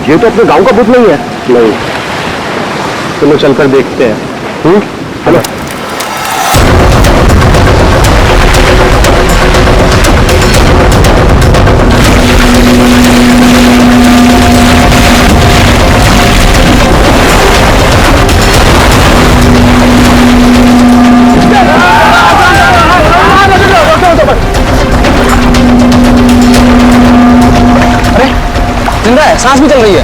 ये तो अपने गांव का भूत नहीं है। नहीं, चलो चलकर देखते हैं। चलो। अरे जिंदा है, सांस भी चल रही है।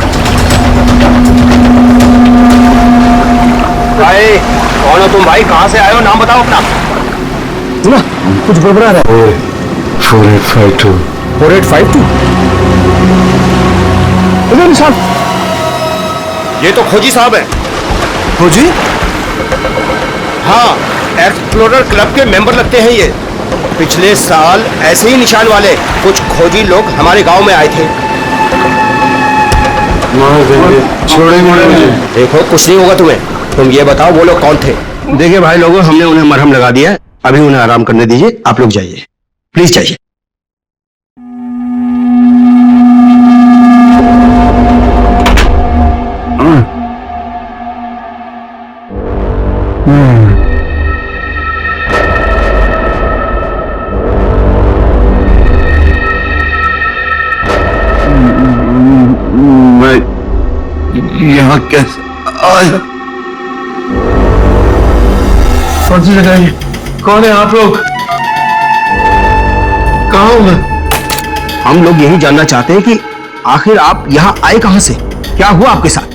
भाई कौन हो तुम? भाई कहाँ से आए हो? नाम बताओ अपना। सुना कुछ गड़बड़ा रहा है। 4852 4852 निशान। ये तो खोजी साहब है। खोजी? हाँ, एक्सप्लोरर क्लब के मेंबर लगते हैं ये। पिछले साल ऐसे ही निशान वाले कुछ खोजी लोग हमारे गांव में आए थे। मार देंगे, छोड़ेंगे मुझे। देखो कुछ नहीं होगा तुम्हें। तुम ये बताओ वो लोग कौन थे? देखिए भाई लोगों, हमने उन्हें मरहम लगा दिया है। अभी उन्हें आराम करने दीजिए। आप लोग जाइए, प्लीज जाइए। मैं यहाँ कैसे आया? कौन सी जगह है? कौन है आप लोग? कहाँ हूँ मैं? हम लोग यही जानना चाहते हैं कि आखिर आप यहाँ आए कहाँ से? क्या हुआ आपके साथ?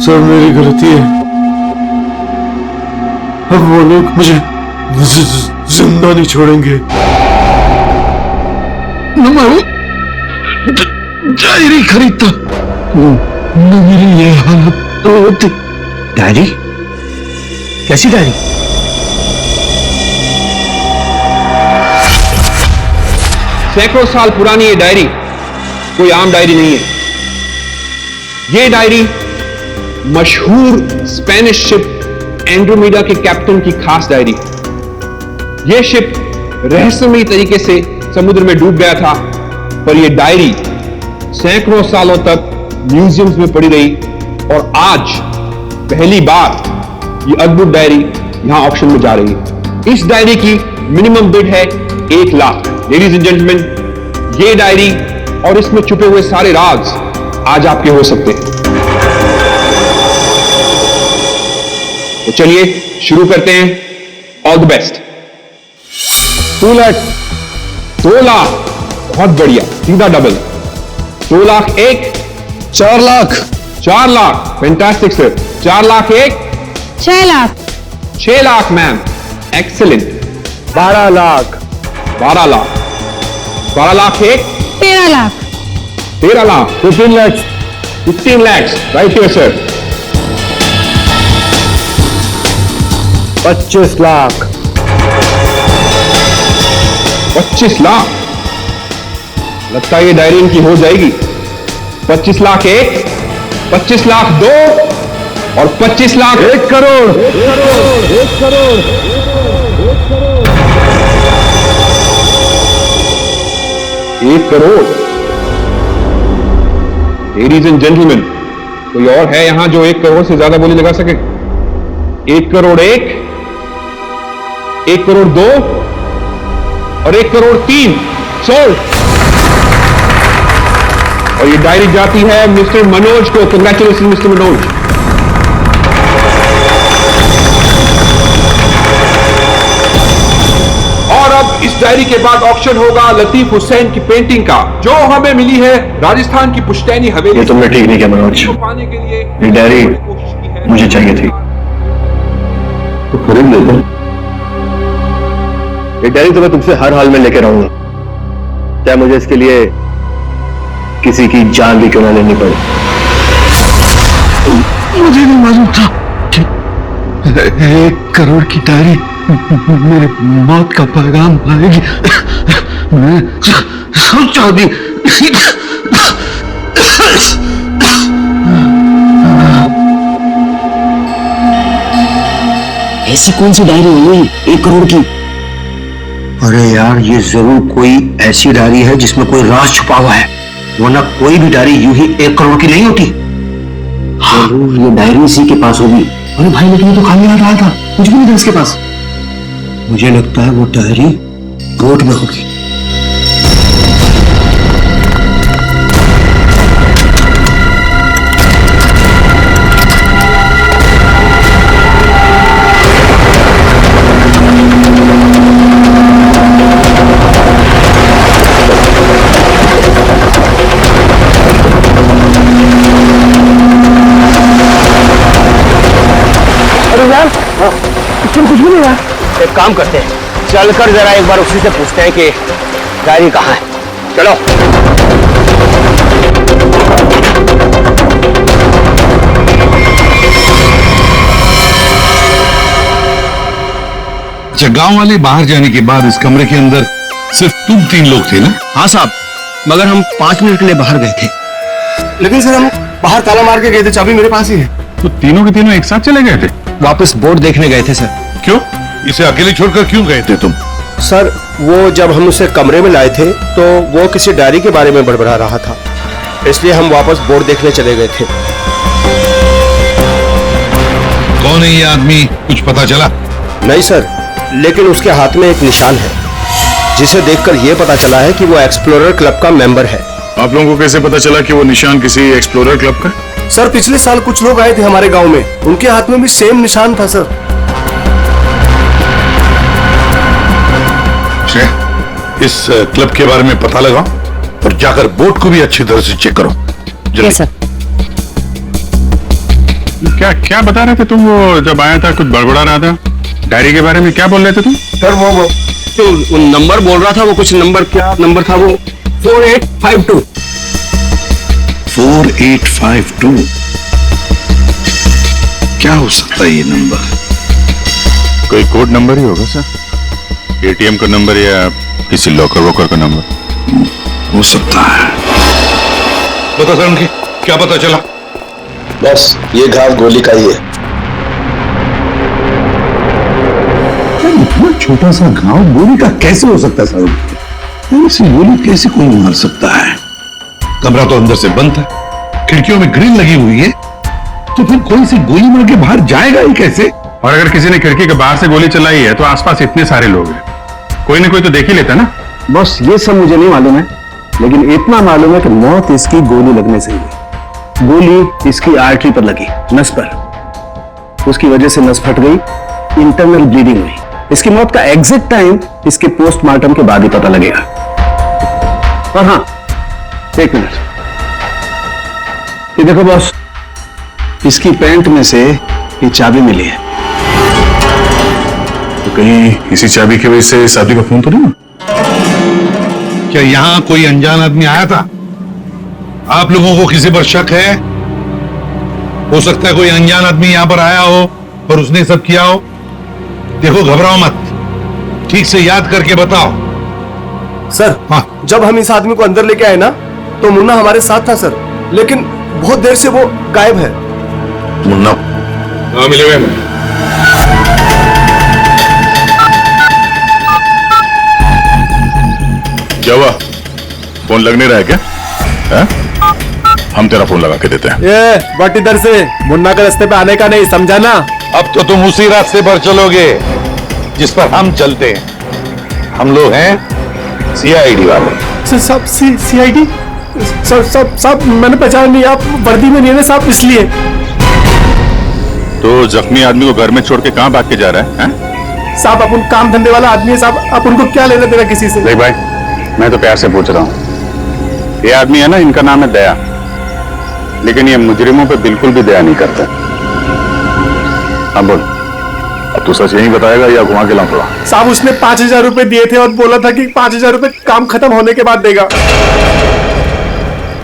सर मेरी गलती है। अब वो लोग मुझे जिंदा नहीं छोड़ेंगे। डायरी खरीदता मेरी ये हालत होती। डायरी? कैसी डायरी? सैकड़ों साल पुरानी ये डायरी कोई आम डायरी नहीं है। ये डायरी मशहूर स्पेनिश शिप एंड्रोमेडा के कैप्टन की खास डायरी है। यह शिप रहस्यमयी तरीके से समुद्र में डूब गया था, पर यह डायरी सैकड़ों सालों तक म्यूजियम्स में पड़ी रही और आज पहली बार यह अद्भुत डायरी यहां ऑक्शन में जा रही है। इस डायरी की मिनिमम बिड है 1 लाख। लेडीज एंड जेंटलमैन, ये डायरी और इसमें छुपे हुए सारे राज आज आपके हो सकते हैं। तो चलिए शुरू करते हैं। All the best. 2 lakh. 2 lakh, बहुत बढ़िया, सीधा double. 2 lakh 1। 4 lakh. 4 lakh, fantastic sir. 4 lakh 1। 6 lakh. 6 lakh ma'am, excellent. 12 lakh. 12 lakh. 12 lakh 1। 13 lakh. 13 lakh. 15 lakh. 15 lakhs, right here sir। 25 lakh. 25 lakh, लगता है ये डायरी इनकी हो जाएगी। 25 लाख 1, 25 लाख 2 और 25 lakh 1 crore. 1 crore. 1 crore. Ladies and gentleman, कोई और है यहां जो 1 करोड़ से ज्यादा बोली लगा सके? 1 करोड़ 1, 1 करोड़ 2 और 1 करोड़ 3 सोल्ड। और ये डायरी जाती है मिस्टर मनोज को। Congratulation mister Manoj. और अब इस डायरी के बाद ऑक्शन होगा लतीफ हुसैन की पेंटिंग का, जो हमें मिली है राजस्थान की पुश्तैनी हवेली। ये तुमने ठीक नहीं किया मनोज। पाने के लिए ये डायरी कोशिश की है। मुझे चाहिए थी, तो खरीद लेते। ये डायरी तो मैं तुमसे हर हाल में लेके रहूंगा, चाहे मुझे इसके लिए किसी की जान भी क्यों ना लेनी पड़े। मुझे नहीं मालूम था कि 1 करोड़ की डायरी मेरे मौत का पैगाम लाएगी। मैं सोचा भी ऐसी कौन सी डायरी हुई 1 करोड़ की? अरे यार, ये जरूर कोई ऐसी डायरी है जिसमें कोई राज छुपा हुआ है। वरना कोई भी डायरी यूं ही 1 करोड़ की नहीं होती। जरूर ये डायरी इसी के पास होगी। अरे भाई लेकिन ये तो खाली हाथ आया था, कुछ भी नहीं था इसके पास। मुझे लगता है वो डायरी बोट में होगी। इसमें कुछ भी नहीं रहा। एक काम करते हैं, चलकर जरा एक बार उसी से पूछते हैं कि डायरी कहाँ है। चलो। अच्छा, गांव वाले बाहर जाने के बाद इस कमरे के अंदर सिर्फ तुम 3 लोग थे ना? हाँ साहब, मगर हम 5 मिनट के लिए बाहर गए थे। लेकिन सर हम बाहर ताला मार के गए थे, चाबी मेरे पास ही है। तो तीनों के तीनों एक साथ चले गए थे? वापस बोर्ड देखने गए थे सर। क्यों? इसे अकेले छोड़कर क्यों गए थे तुम? सर वो जब हम उसे कमरे में लाए थे तो वो किसी डायरी के बारे में बड़बड़ा रहा था, इसलिए हम वापस बोर्ड देखने चले गए थे। कौन है ये आदमी, कुछ पता चला? नहीं सर, लेकिन उसके हाथ में एक निशान है जिसे देखकर यह पता चला है कि वो एक्सप्लोरर क्लब का मेंबर है। आप लोगों को कैसे पता चला कि वो निशान किसी एक्सप्लोरर क्लब का? सर पिछले साल कुछ लोग आए थे हमारे गांव में, उनके हाथ में भी सेम निशान था सर। इस क्लब के बारे में पता लगाओ और जाकर बोर्ड को भी अच्छी तरह से चेक करो। जल्दी। सर। क्या क्या बता रहे थे तुम? वो जब आया था कुछ बड़बड़ा रहा था, डायरी के बारे में क्या बोल रहे थे तुम? सर वो जो नंबर बोल रहा था, वो कुछ नंबर, क्या नंबर था वो? 4852। 4852 क्या हो सकता है ये नंबर? कोई कोड नंबर ही होगा सर, एटीएम का नंबर या किसी लॉकर वॉकर का नंबर हो सकता है। बता सर, उनकी क्या पता चला? बस ये घाव गोली का ही है। इतना छोटा सा गांव गोली का कैसे हो सकता है सर? ऐसी गोली कैसे कोई मार सकता है? कमरा तो अंदर से बंद था, खिड़कियों में ग्रिल लगी हुई है, तो फिर कोई सी गोली मार के बाहर जाएगा ही कैसे? और अगर किसी ने खिड़की के बाहर से गोली चलाई है तो आसपास इतने सारे लोग हैं, कोई ना कोई तो देख ही लेता ना। बस ये सब मुझे नहीं मालूम है, लेकिन इतना मालूम है कि मौत इसकी गोली लगने से हुई। गोली इसकी आर्टरी पर लगी, नस पर। उसकी वजह से नस फट गई, इंटरनल ब्लीडिंग हुई। इसकी मौत का एग्जैक्ट टाइम इसके पोस्टमार्टम के बाद ही पता लगेगा। और हाँ, 1 मिनट, ये देखो बॉस, इसकी पैंट में से ये चाबी मिली है। तो कहीं इसी चाबी की वजह से शादी का फोन तो नहीं? क्या यहां कोई अनजान आदमी आया था? आप लोगों को किसी पर शक है? हो सकता है कोई अनजान आदमी यहां पर आया हो और उसने सब किया हो। देखो, घबराओ मत, ठीक से याद करके बताओ। सर हाँ। जब हम इस आदमी को अंदर लेके आए ना, तो मुन्ना हमारे साथ था सर, लेकिन बहुत देर से वो गायब है। मुन्ना? हाँ, मिले हुए हैं। क्या हुआ? फोन लग नहीं रहा है क्या? है? हम तेरा फोन लगा के देते हैं। ये बट इधर से मुन्ना के रास्ते पे आने का नहीं, समझा ना? अब तो तुम उसी रास्ते पर चलोगे जिस पर हम चलते हैं। हम लोग हैं सीआईडी वाले। सब सीआईडी? सब मैंने पहचान नहीं, आप वर्दी में नहीं है ना साहब, इसलिए। तो जख्मी आदमी को घर में छोड़ के कहां भाग के जा रहा है? साहब अपन काम धंधे वाला आदमी है साहब, आप उनको क्या लेना देना किसी से? देख भाई, मैं तो प्यार से पूछ रहा हूं, ये आदमी है ना, इनका नाम है दया, लेकिन ये मुजरिमों पे बिल्कुल भी दया नहीं करता। हाँ बोल, अब तू सच यही बताएगा या घुमा के लाऊंगा? साहब उसने 5000 रुपए दिए थे और बोला था कि 5000 रुपए काम खत्म होने के बाद देगा।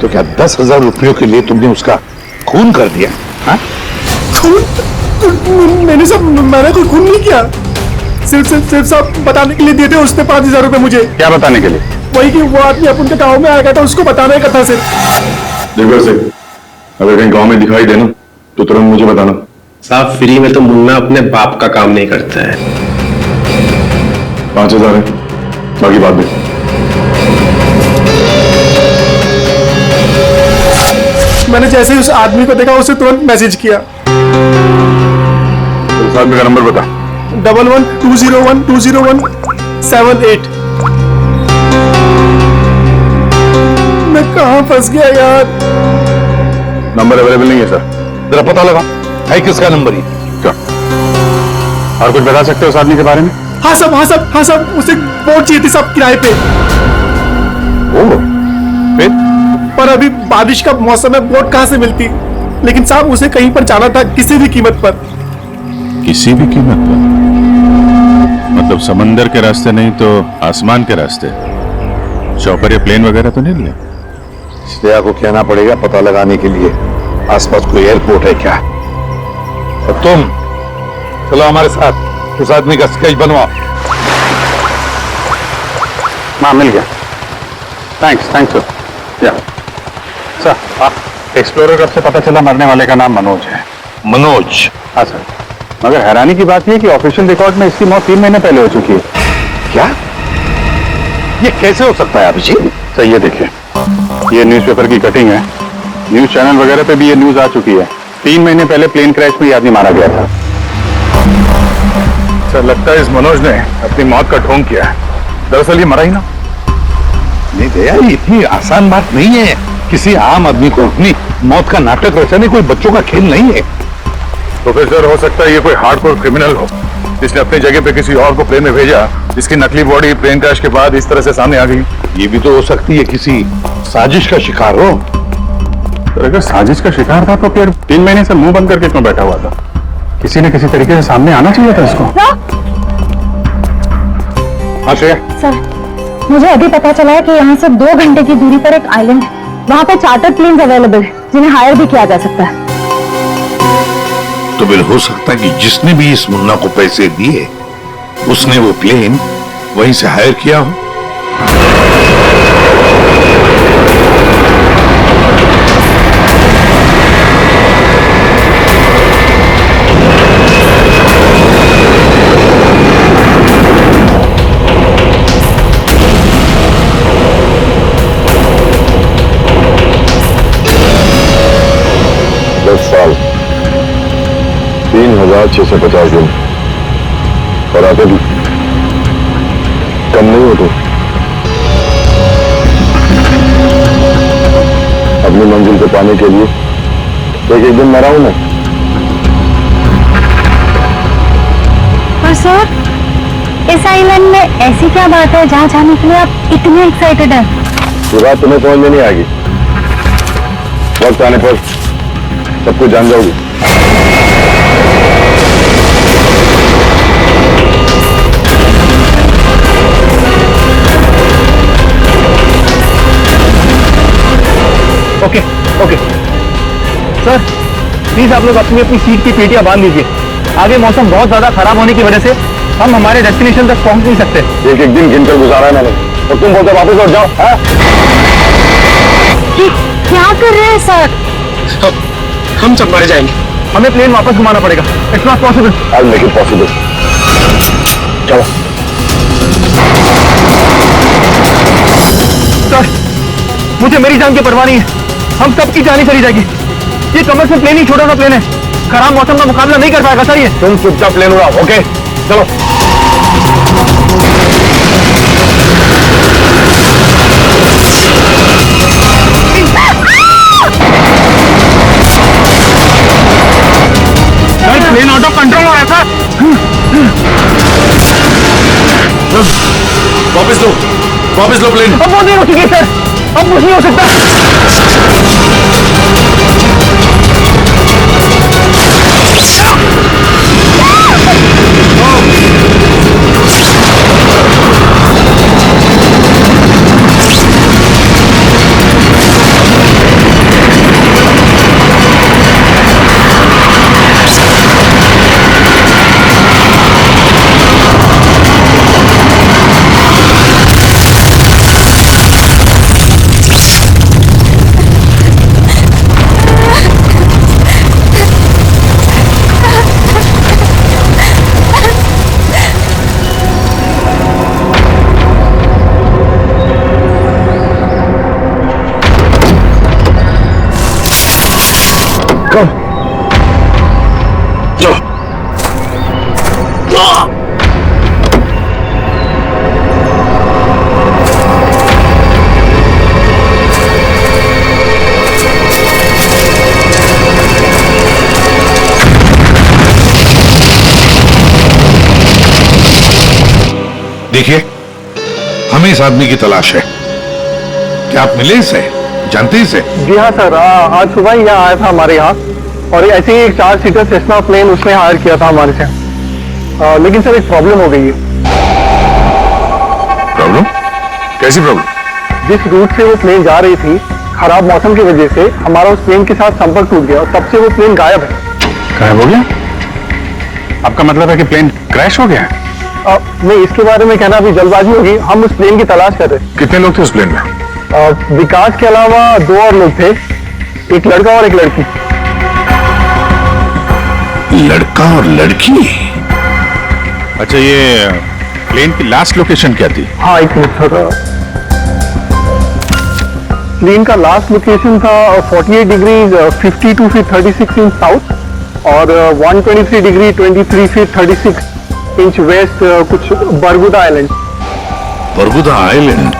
तो क्या 10,000 रुपयों के लिए तुमने उसका खून कर दिया? हाँ? मैंने कोई खून नहीं किया, सिर्फ साहब बताने के लिए दिए थे उसने 5000 रुपए मुझे। क्या बताने के लिए? वही कि वो आदमी अपन के गाँव में आ गया था, उसको बताने का था सिर्फ। देखो से, अगर कहीं गांव में दिखाई देना तो तुरंत मुझे बताना। साहब फ्री में तो मुन्ना अपने बाप का काम नहीं करता है। 5,000 है, बाकी बात दे। मैंने जैसे ही उस आदमी को देखा उसे तुरंत मैसेज किया। उस आदमी का नंबर बता। 1120120178। मैं कहां फंस गया यार। नंबर अवेलेबल नहीं है सर। जरा पता लगा है किसका नंबर ही। क्या और कुछ बता सकते हो उस आदमी के बारे में? हाँ साहब, हाँ साहब, हाँ साहब, उसे बोट चाहिए थी साहब किराए पे। ओह, फिर? पर अभी बारिश का मौसम है, बोट कहां से मिलती। लेकिन साहब उसे कहीं पर जाना था किसी भी कीमत पर। किसी भी कीमत पर? मतलब समंदर के रास्ते नहीं तो आसमान के रास्ते? चौपर या प्लेन वगैरह तो नहीं लिया? श्रेया को कहना पड़ेगा पता लगाने के लिए आसपास कोई एयरपोर्ट है क्या। और तुम चलो हमारे साथ, उस आदमी का स्केच बनवाओ। हाँ, मिल गया। Thanks sir. या सर, आप एक्सप्लोरर कब से पता चला मरने वाले का नाम मनोज है? मनोज? हाँ सर, मगर हैरानी की बात यह कि ऑफिशियल रिकॉर्ड में इसकी मौत 3 महीने पहले हो चुकी है। क्या ये कैसे हो सकता है अभिजीत? सर ये देखिए, ये न्यूज़पेपर की कटिंग है। न्यूज चैनल वगैरह पे भी ये न्यूज आ चुकी है। 3 महीने पहले प्लेन क्रैश में ये आदमी मारा गया था। सर लगता है इस मनोज ने अपनी मौत का ढोंग किया है। दरअसल ये मरा ही ना। नहीं दया, ये इतनी आसान बात नहीं है किसी आम आदमी को अपनी मौत का नाटक रचने। कोई बच्चों का खेल नहीं है। तो फिर सर हो सकता है ये कोई हार्डकोर क्रिमिनल हो जिसने अपनी जगह पे किसी और को प्लेन में भेजा, जिसकी नकली बॉडी प्लेन क्रैश के बाद इस तरह से सामने आ गई। ये भी तो हो सकती है किसी साजिश का शिकार हो। तो अगर साजिश का शिकार था तो फिर 3 महीने से मुंह बंद करके क्यों बैठा हुआ था? किसी न किसी तरीके से सामने आना चाहिए था इसको। हाँ श्रेया। सर, मुझे अभी पता चला है कि यहाँ से 2 घंटे की दूरी पर एक आइलैंड है। वहाँ पे चार्टर प्लेन अवेलेबल है जिन्हें हायर भी किया जा सकता है। तो बिल हो सकता है कि जिसने भी इस मुन्ना को पैसे दिए उसने वो प्लेन वहीं से हायर किया हो। साल 3650 दिन और आगे भी कम नहीं हो तो अपनी मंजिल को पाने के लिए एक दिन मरा हूं मैं। पर सर, इस आइलैंड में ऐसी क्या बात है जहाँ जाने के लिए आप इतने एक्साइटेड हैं? ये बात तुम्हें समझ में नहीं आएगी। वक्त आने पर सब कुछ जान जाओगी। ओके ओके सर, प्लीज आप लोग अपनी अपनी सीट की पेटियां बांध लीजिए। आगे मौसम बहुत ज्यादा खराब होने की वजह से हम हमारे डेस्टिनेशन तक पहुंच नहीं सकते। एक एक दिन गिनकर गुजारा है मैंने और तुम बोलते वापस लौट जाओ। क्या कर रहे हैं सर? हम सब मर जाएंगे। हमें प्लेन वापस घुमाना पड़ेगा। It's not possible. I make it possible. चलो सर, मुझे मेरी जान की परवाह नहीं है। हम सबकी जान ही चली जाएगी। ये कमर्शियल प्लेन ही छोटा सा प्लेन है, खराब मौसम का मुकाबला नहीं कर पाएगा सर। ये तुम चुपचाप प्लेन उड़ाओ। ओके चलो। प्लेन आउट ऑफ कंट्रोल हो रहा था। वापस लो प्लेन। अब वो नहीं हो सके सर, अब कुछ नहीं हो सकता। देखिए, हमें इस आदमी की तलाश है। क्या आप मिले इसे? जानते हैं इसे? जी हाँ सर, आज सुबह ही यहाँ आया था हमारे यहाँ, और ऐसे ही एक 4 सीटर सेस्ना प्लेन उसने हायर किया था हमारे से। लेकिन सर एक प्रॉब्लम हो गई है। प्रॉब्लम? कैसी प्रॉब्लम? जिस रूट से वो प्लेन जा रही थी, खराब मौसम की वजह से हमारा उस प्लेन के साथ संपर्क टूट गया और तब से वो प्लेन गायब है। गायब हो गया? आपका मतलब है कि प्लेन क्रैश हो गया है? नहीं, इसके बारे में कहना अभी जल्दबाजी होगी। हम उस प्लेन की तलाश कर रहे हैं। कितने लोग थे उस प्लेन में? विकास के अलावा 2 और लोग थे, एक लड़का और एक लड़की। लड़का और लड़की? अच्छा, ये प्लेन की लास्ट लोकेशन क्या थी? हाँ, एक मिनट सर। प्लेन का लास्ट लोकेशन था 48 डिग्री 52 फीट 36 इंच साउथ और 123 डिग्री 23 फीट 36 इंच वेस्ट, कुछ बरगुदा आइलैंड। बरगुदा आइलैंड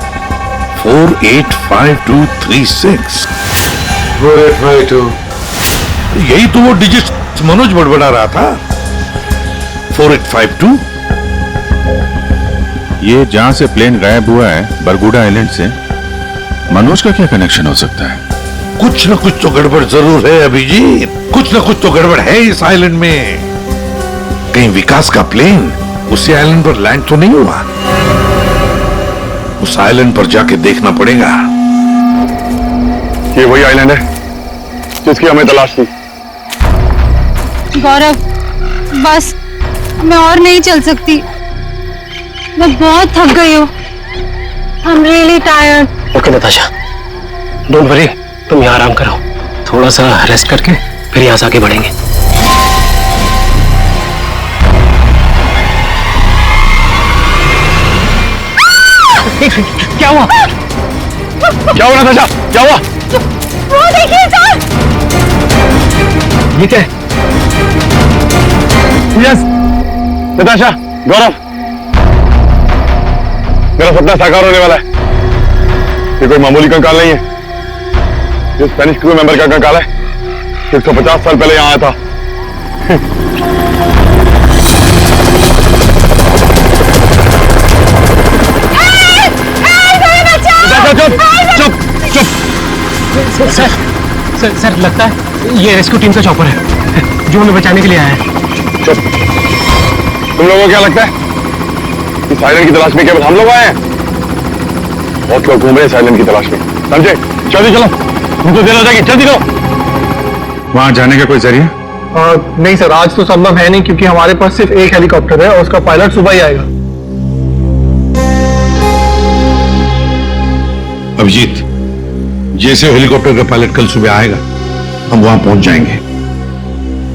485236। 4852। यही तो वो डिजिट मनोज बड़बड़ा रहा था। 4852। ये जहां से प्लेन गायब हुआ है, बरगुडा आइलैंड से, मनोज का क्या कनेक्शन हो सकता है? कुछ न कुछ तो गड़बड़ जरूर है अभिजीत, कुछ न कुछ तो गड़बड़ है इस आइलैंड में। कहीं विकास का प्लेन उसी आइलैंड पर लैंड तो नहीं हुआ? उस आइलैंड पर जाके देखना पड़ेगा। ये वही आइलैंड है जिसकी हमें तलाश थी। गौरव, बस मैं और नहीं चल सकती, मैं बहुत थक गई हूँ। I'm really tired. Okay Natasha, don't worry, तुम यहाँ आराम करो, थोड़ा सा रेस्ट करके फिर यहाँ से आगे बढ़ेंगे। क्या हुआ? क्या हुआ नताशा? क्या हुआ? वो देखिए सर। ये क्या है? यस नताशा, गौरव, मेरा सपना साकार होने वाला है। ये कोई मामूली कंकाल नहीं है, ये स्पेनिश क्रू मेंबर का कंकाल है। 150 साल पहले यहाँ आया था। चुप चुप चुप। सर लगता है ये रेस्क्यू टीम का चॉपर है जो उन्हें बचाने के लिए आया है। चुप। तुम लोगों को क्या लगता है इस आइलैंड की तलाश में केवल हम लोग आए हैं? बहुत लोग घूम रहे हैं इस आइलैंड की तलाश में, समझे? जल्दी चलो, तुमको देर हो जाएगी, जल्दी करो। वहां जाने का कोई जरिया? नहीं सर, आज तो संभव है नहीं क्योंकि हमारे पास सिर्फ एक हेलीकॉप्टर है और उसका पायलट सुबह ही आएगा। अभिजीत, जैसे हेलीकॉप्टर का पायलट कल सुबह आएगा हम वहां पहुंच जाएंगे,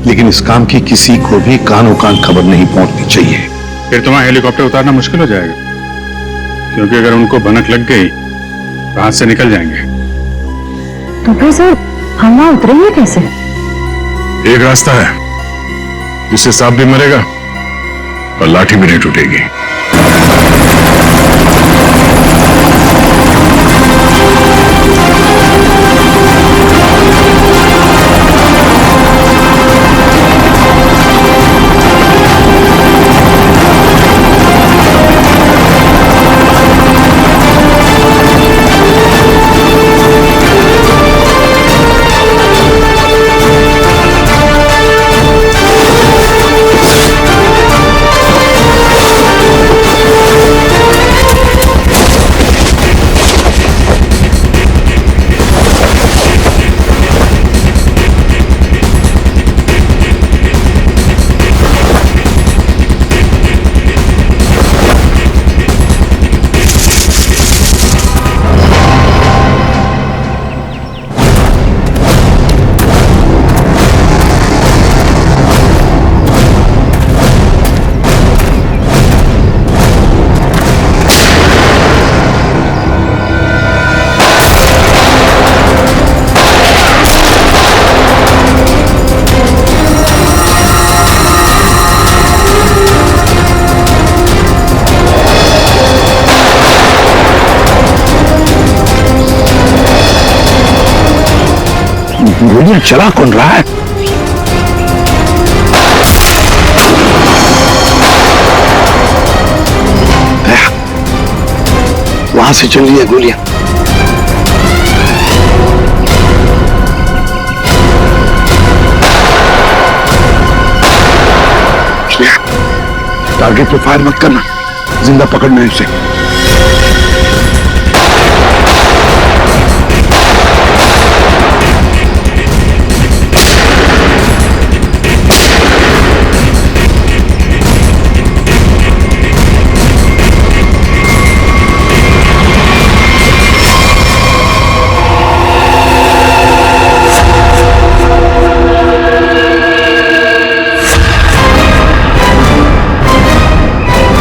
लेकिन इस काम की किसी को भी कानो कान खबर नहीं पहुंचनी चाहिए। फिर तुम्हारा हेलीकॉप्टर उतारना मुश्किल हो जाएगा, क्योंकि अगर उनको भनक लग गई तो हाथ से निकल जाएंगे। तो फिर सर हम वहां उतरेंगे कैसे? एक रास्ता है जिससे सांप भी मरेगा और लाठी भी नहीं टूटेगी। लेकिन चला कौन रहा है? वहां से चल रही है गोलियां। टारगेट पे फायर मत करना, जिंदा पकड़ना है उसे।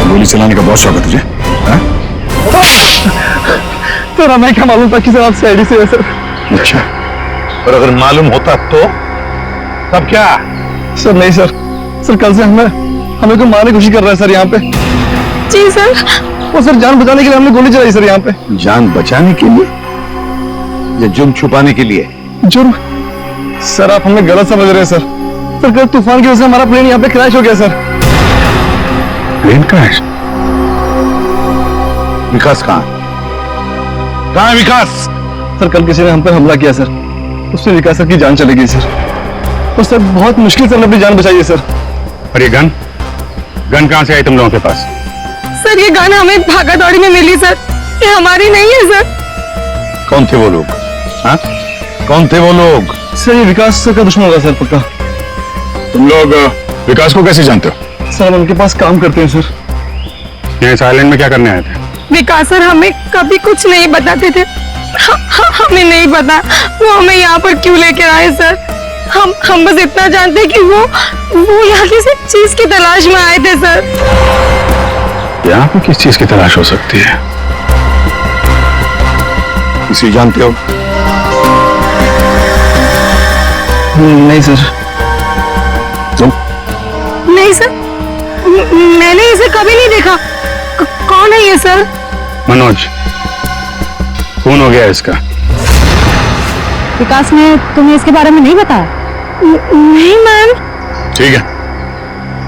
गोली चलाने का बहुत शौक है तुझे? सर हमें क्या मालूम था कि सर आप सीआईडी से है सर। अच्छा, और अगर मालूम होता तो तब क्या? सर नहीं सर, सर कल से हमें को मारने की कोशिश कर रहा है सर यहाँ पे। जी सर। वो सर जान बचाने के लिए हमने गोली चलाई सर यहाँ पे। जान बचाने के लिए या जुर्म छुपाने के लिए? जुर्म? सर आप हमें गलत समझ रहे हैं सर। सर कल तूफान की वजह से हमारा प्लेन यहाँ पे क्रैश हो गया सर। Plane crash? विकास कहाँ है विकास? सर कल किसी ने हम पर हमला किया सर, उससे विकास सर की जान चली गई सर। और सर बहुत मुश्किल से हमने अपनी जान बचाई है सर। और ये गन कहां से आई तुम लोगों के पास? सर ये गन हमें भागा दौड़ी में मिली सर, ये हमारी नहीं है सर। कौन थे वो लोग? हाँ, कौन थे वो लोग? सर ये विकास सर का दुश्मन होगा सर पक्का। तुम लोग विकास को कैसे जानते हो? सर हम उनके पास काम करते हैं सर। ये साइलेंट में क्या करने आए थे? विकास सर हमें कभी कुछ नहीं बताते थे, हमें नहीं पता वो हमें यहाँ पर क्यों लेकर आए सर। हम बस इतना जानते हैं कि वो यहाँ किसी चीज की तलाश में आए थे सर। यहाँ पे किस चीज की तलाश हो सकती है? किसी जानते हो? नहीं सर। तुम? नहीं सर, मैंने इसे कभी नहीं देखा। कौन है ये सर? मनोज, खून हो गया इसका। विकास ने तुम्हें इसके बारे में नहीं बताया? नहीं मैम। ठीक है,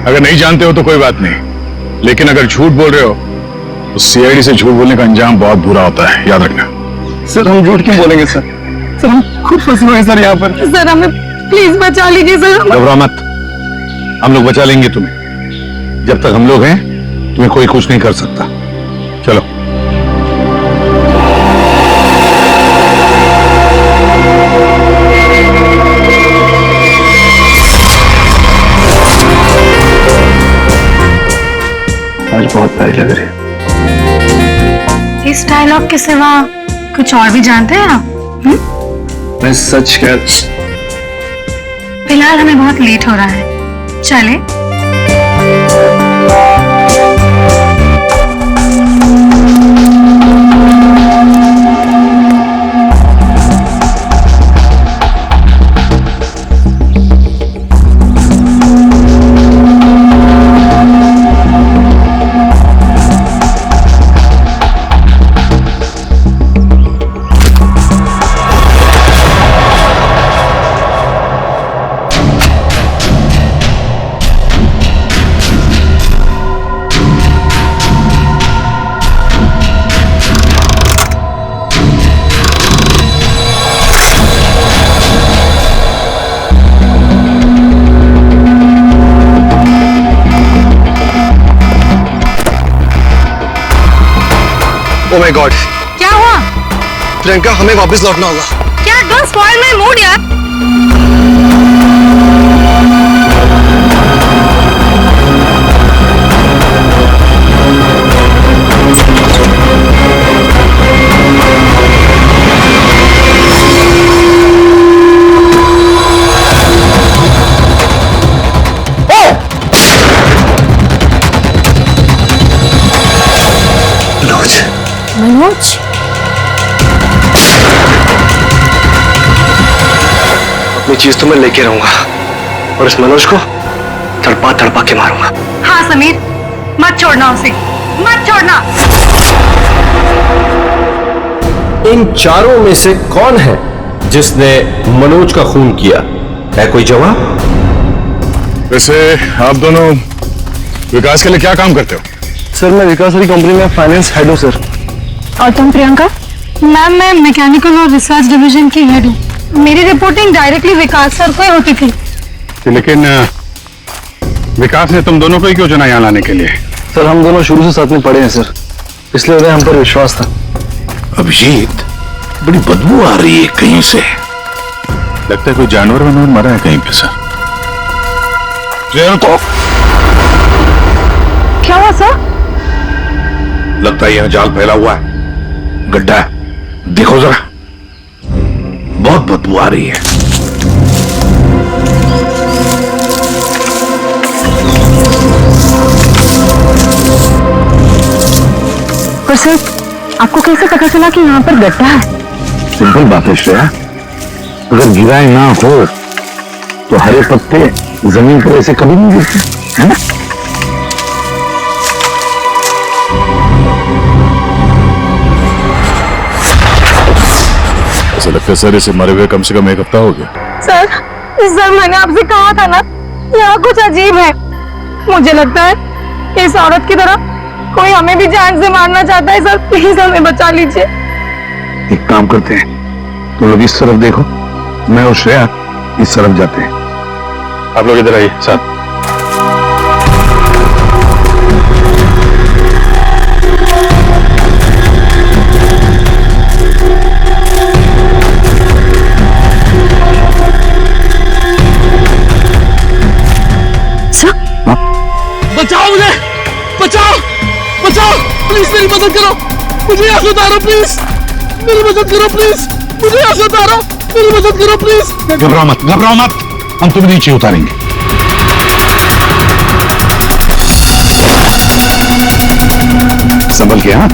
अगर नहीं जानते हो तो कोई बात नहीं, लेकिन अगर झूठ बोल रहे हो तो सीआईडी से झूठ बोलने का अंजाम बहुत बुरा होता है, याद रखना। सर हम झूठ क्यों बोलेंगे सर? सर हम खुद फंसे हुए हैं सर यहाँ पर। सर हमें प्लीज बचा लीजिए सर। घबरा मत, हम लोग बचा लेंगे तुम्हें। जब तक हम लोग हैं तुम्हें कोई कुछ नहीं कर सकता। चलो। आज बहुत प्यारी लग रही है। इस डायलॉग के सिवा कुछ और भी जानते हैं आप? मैं सच कह, फिलहाल हमें बहुत लेट हो रहा है, चले? ओह माय गॉड, क्या हुआ? प्रियंका हमें वापस लौटना होगा। क्या डोंट स्पॉइल माय मूड यार। मनोज, अपनी चीज तो मैं लेके रहूंगा और इस मनोज को तड़पा तड़पा के मारूंगा। हाँ समीर, मत छोड़ना उसे, मत छोड़ना। इन चारों में से कौन है जिसने मनोज का खून किया, है कोई जवाब? वैसे आप दोनों विकास के लिए क्या काम करते हो? सर मैं विकास वाली कंपनी में फाइनेंस हेड हूँ सर। और तुम प्रियंका? मैम मैं मैकेनिकल और रिसर्च डिवीजन की हेड हूँ। मेरी रिपोर्टिंग डायरेक्टली विकास सर को ही होती थी। लेकिन विकास ने तुम दोनों को ही क्यों चुना यहाँ लाने के लिए? सर हम दोनों शुरू से साथ में पढ़े हैं सर, इसलिए उन्हें हम पर विश्वास था। अभिजीत, बड़ी बदबू आ रही है कहीं से। लगता है कोई जानवर वानवर मरा है कहीं पे सर। तो क्या हुआ सर? लगता है यहाँ जाल फैला हुआ है, गड्ढा है, देखो जरा, बहुत बदबू आ रही है। पर सर आपको कैसे पता चला कि यहाँ पर गड्ढा है? सिंपल बात है श्रेया, अगर गिराए ना हो तो हरे पत्ते जमीन पर ऐसे कभी नहीं गिरते, है ना? ऐसा लगता है सर इसे मरे हुए कम से कम 1 हफ्ता हो गया। सर मैंने आपसे कहा था ना, यहाँ कुछ अजीब है। मुझे लगता है इस औरत की तरह कोई हमें भी जान से मारना चाहता है। सर प्लीज हमें बचा लीजिए। एक काम करते हैं, तुम लोग इस तरफ देखो, मैं और श्रेया इस तरफ जाते हैं। आप लोग इधर आइए साथ। बचाओ मुझे, बचाओ, बचाओ, प्लीज मेरी मदद करो, मुझे यहाँ से उतारो प्लीज, मेरी मदद करो प्लीज, मुझे यहाँ से उतारो, मेरी मदद करो प्लीज। घबराओ मत, घबराओ मत, हम तुम्हें नीचे उतारेंगे। संभल के, हाँ?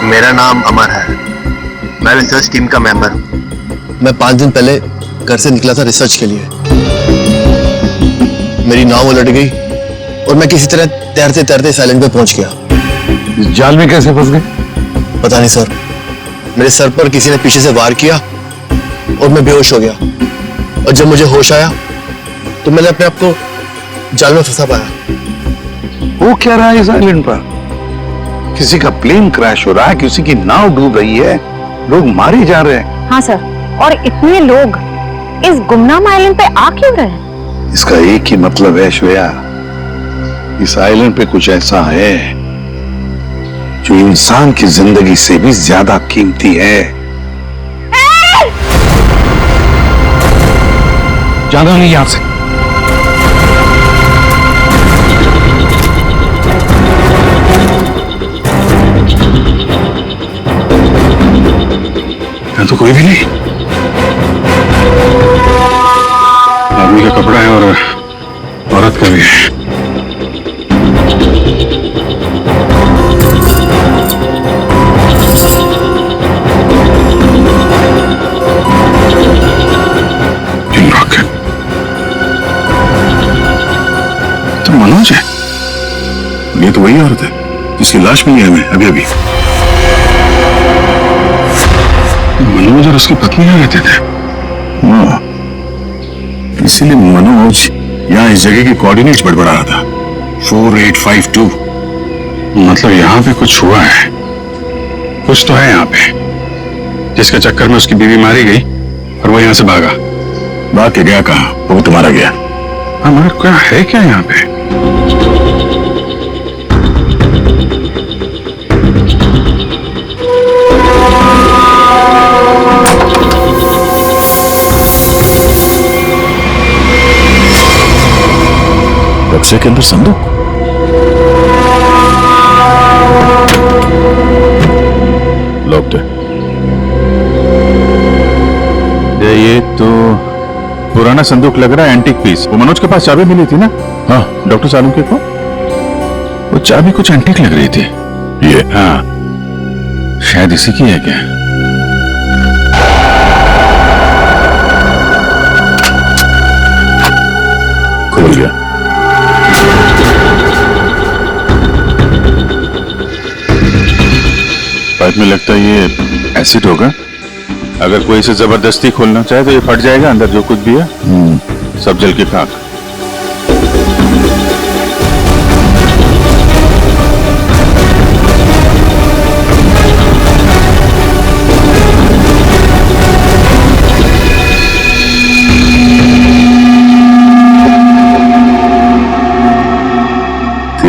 मेरा नाम अमर है, मैं रिसर्च टीम का मेंबर हूं। मैं 5 दिन पहले घर से निकला था रिसर्च के लिए। मेरी नाव उलट गई और मैं किसी तरह तैरते तैरते इस आइलैंड पे पहुंच गया। इस जाल में कैसे फंस गए? पता नहीं सर, मेरे सर पर किसी ने पीछे से वार किया और मैं बेहोश हो गया। और जब मुझे होश आया तो मैंने अपने आप को जाल में फंसा पाया। वो क्या रहा है इस आइलैंड पर? किसी का प्लेन क्रैश हो रहा है, किसी की नाव डूब रही है, लोग मारे जा रहे हैं। हाँ सर, और इतने लोग इस गुमनाम आइलैंड पे आ क्यों रहे हैं? इसका एक ही मतलब है श्रेया, इस आइलैंड पे कुछ ऐसा है जो इंसान की जिंदगी से भी ज्यादा कीमती है। जाना नहीं यहां से। यहाँ तो कोई भी नहीं। आदमी का कपड़ा है और औरत का भी है। तो मनोज है, ये तो वही औरत है जिसकी लाश मिली हमें अभी अभी। मनोज और उसकी पत्नी यहाँ रहते थे। हाँ, इसीलिए मनोज यहाँ इस जगह की कोऑर्डिनेट्स बड़बड़ा रहा था। 4852 मतलब यहाँ पे कुछ हुआ है, कुछ तो है यहाँ पे, जिसके चक्कर में उसकी बीवी मारी गई और वो यहाँ से भागा। भाग के गया कहाँ? वो तुम्हारा गया। हाँ, मगर क्या है क्या यहाँ पे? बक्से के अंदर संदूक। लॉक्ड है। ये तो पुराना संदूक लग रहा है, एंटीक पीस। वो मनोज के पास चाबी मिली थी ना? हाँ, डॉक्टर सालुंके को। वो चाबी कुछ एंटीक लग रही थी। ये? हाँ, शायद इसी की है क्या? खुल गया। पाइप में लगता है ये एसिड होगा। अगर कोई इसे जबरदस्ती खोलना चाहे तो ये फट जाएगा। अंदर जो कुछ भी है सब जल के खाक।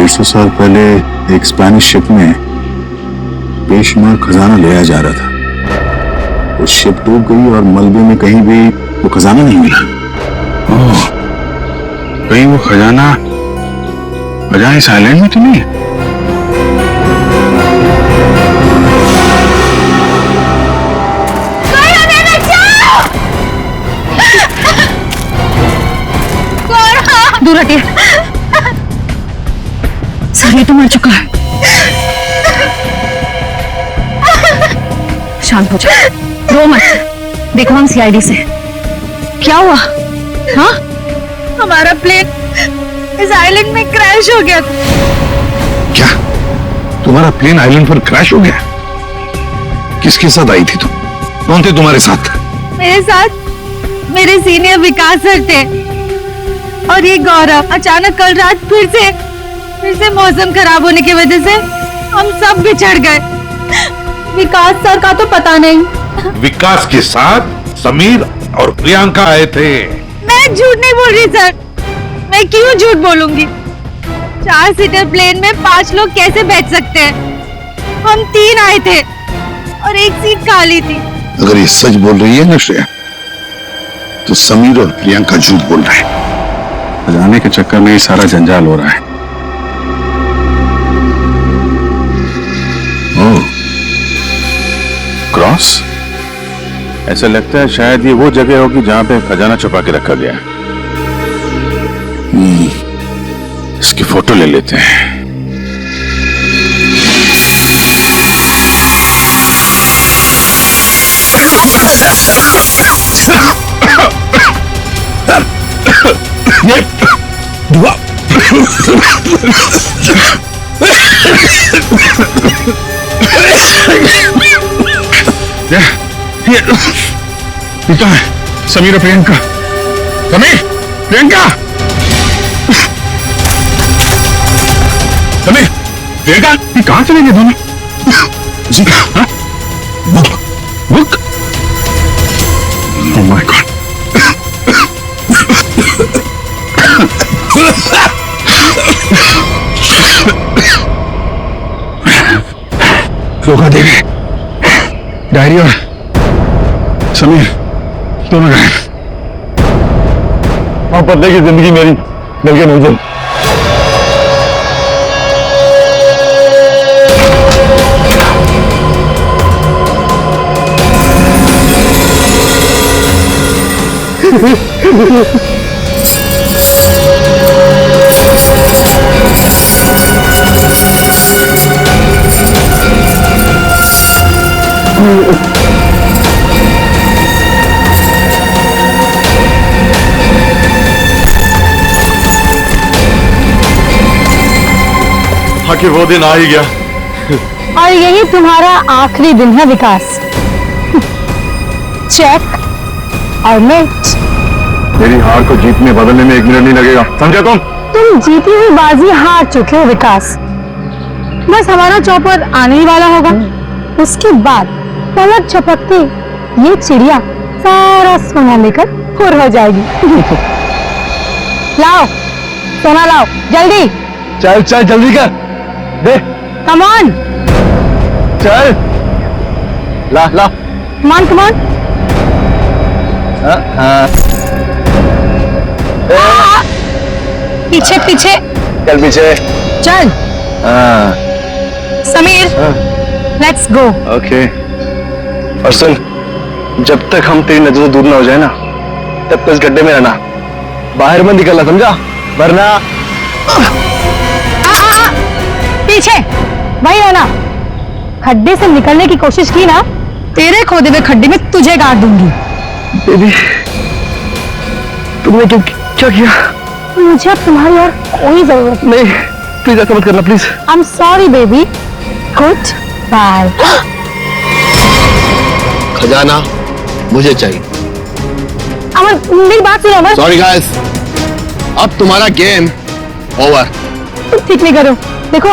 सौ साल पहले एक स्पेनिश शिप में बेशुमार खजाना ले आया जा रहा था। वो शिप डूब गई और मलबे में कहीं भी वो खजाना नहीं मिला। ओह, कहीं वो खजाना इस आइलैंड में तो नहीं है? दूर हटिए। सर, ये तो मर चुका है। शांत हो जाओ, रो मत। देखो हम सीआईडी से। क्या हुआ? हाँ, हमारा प्लेन इस आइलैंड में क्रैश हो गया। क्या तुम्हारा प्लेन आइलैंड पर क्रैश हो गया? किसके साथ आई थी तुम? कौन थे तुम्हारे साथ? मेरे साथ मेरे सीनियर विकास सर थे और ये गौरव। अचानक कल रात फिर से मौसम खराब होने की वजह से हम सब बिछड़ गए। विकास सर का तो पता नहीं। विकास के साथ समीर और प्रियंका आए थे। मैं झूठ नहीं बोल रही सर। मैं क्यों झूठ बोलूंगी? 4 सीटर प्लेन में 5 लोग कैसे बैठ सकते हैं? हम 3 आए थे और एक सीट खाली थी। अगर ये सच बोल रही है ना श्रेया, तो समीर और प्रियंका झूठ बोल रहे हैं। खजाने के चक्कर में ये सारा जंजाल हो रहा है। क्रॉस? ऐसा लगता है शायद ये वो जगह होगी जहां पे खजाना छुपा के रखा गया। इसकी फोटो ले लेते हैं। ये धुआं ये क्या है? समीर और प्रियंका। समीर, प्रियंका, समीर, प्रियंका, ये कहां चले गए दोनों? जी, हाँ? बुक? Oh my God. धोखा दे गए। डायरी और समीर दोनों गायब। और बदले की जिंदगी मेरी मिल गई मुझे। आखिर वो दिन आ ही गया। और यही तुम्हारा आखिरी दिन है विकास। चेक और नेट। मेरी हार को जीतने बदलने में 1 मिनट नहीं लगेगा, समझा तुम? तुम जीती हुई बाजी हार चुके हो विकास। बस हमारा चॉपर आने ही वाला होगा, उसके बाद पलक झपकते ये चिड़िया सारा सोना लेकर फुर हो जाएगी। लाओ सोना लाओ जल्दी। चल चल जल्दी कर दे। कम ऑन चल ला ला। Come on. हाँ पीछे पीछे चल पीछे चल। हाँ समीर लेट्स गो। ओके। और सुन, जब तक हम तेरी नजर से दूर ना हो जाए ना, तब तक इस गड्ढे में रहना, बाहर मत निकलना, समझा? वरना पीछे वही रहना। खड्डे से निकलने की कोशिश की ना, तेरे खोदे हुए खड्डे में तुझे गाड़ दूंगी। बेबी तुमने क्या किया? मुझे अब तुम्हारी और कोई जरूरत नहीं, प्लीज ऐसा मत करना please. I am sorry baby. Good bye. खजाना मुझे चाहिए। अमर मेरी बात सुनो अमर। सॉरी गाइस, अब तुम्हारा गेम ओवर। तुम ठीक नहीं करो, देखो।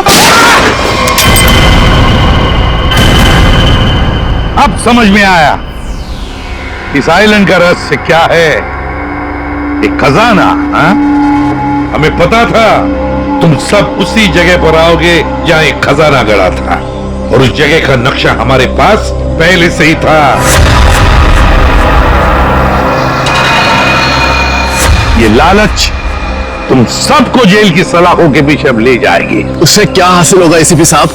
अब समझ में आया इस आइलैंड का रहस्य क्या है। एक खजाना। हाँ? हमें पता था तुम सब उसी जगह पर आओगे जहां एक खजाना गड़ा था, और उस जगह का नक्शा हमारे पास पहले से ही था। ये लालच तुम सबको जेल की सलाखों के पीछे अब ले जाएगी। उससे क्या हासिल होगा एसीपी साहब?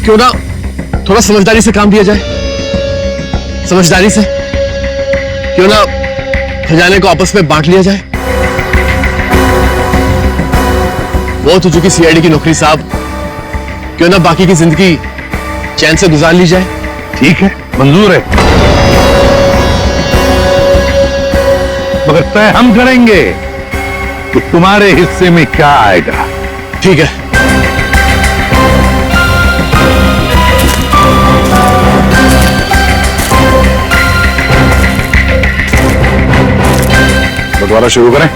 क्यों ना थोड़ा समझदारी से काम लिया जाए। समझदारी से क्यों ना खजाने को आपस में बांट लिया जाए। वो तो चुकी सीआईडी की नौकरी साहब, क्यों ना बाकी की जिंदगी चैन से गुजार ली जाए। ठीक है, मंजूर है, मगर तय हम करेंगे कि तुम्हारे हिस्से में क्या आएगा। ठीक है। तो दोबारा शुरू करें?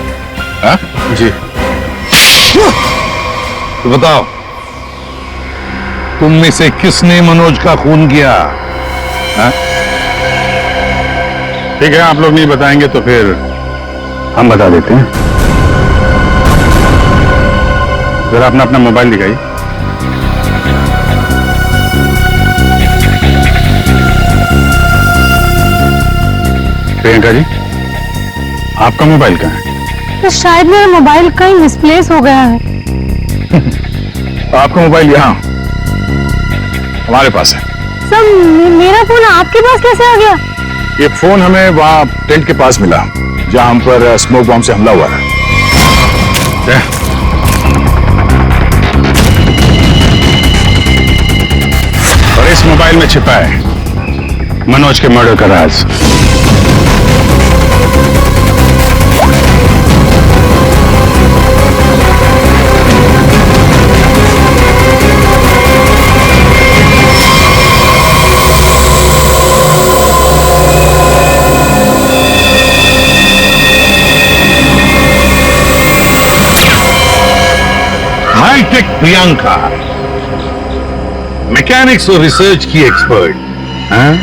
हाँ? जी। तो बताओ, तुम में से किसने मनोज का खून किया? हाँ? ठीक है, आप लोग नहीं बताएंगे तो फिर हम बता देते हैं। जरा अपना अपना मोबाइल दिखाइए। प्रियंका जी, आपका मोबाइल कहाँ है? तो शायद मेरा मोबाइल कहीं मिसप्लेस हो गया है। आपका मोबाइल यहाँ हमारे पास है। सर मेरा फोन आपके पास कैसे आ गया? ये फोन हमें वहां टेंट के पास मिला जहां हम पर स्मोक बॉम्ब से हमला हुआ था। और इस मोबाइल में छिपा है मनोज के मर्डर का राज। हाईटेक प्रियंका, मैकेनिक्स और रिसर्च की एक्सपर्ट। हाँ?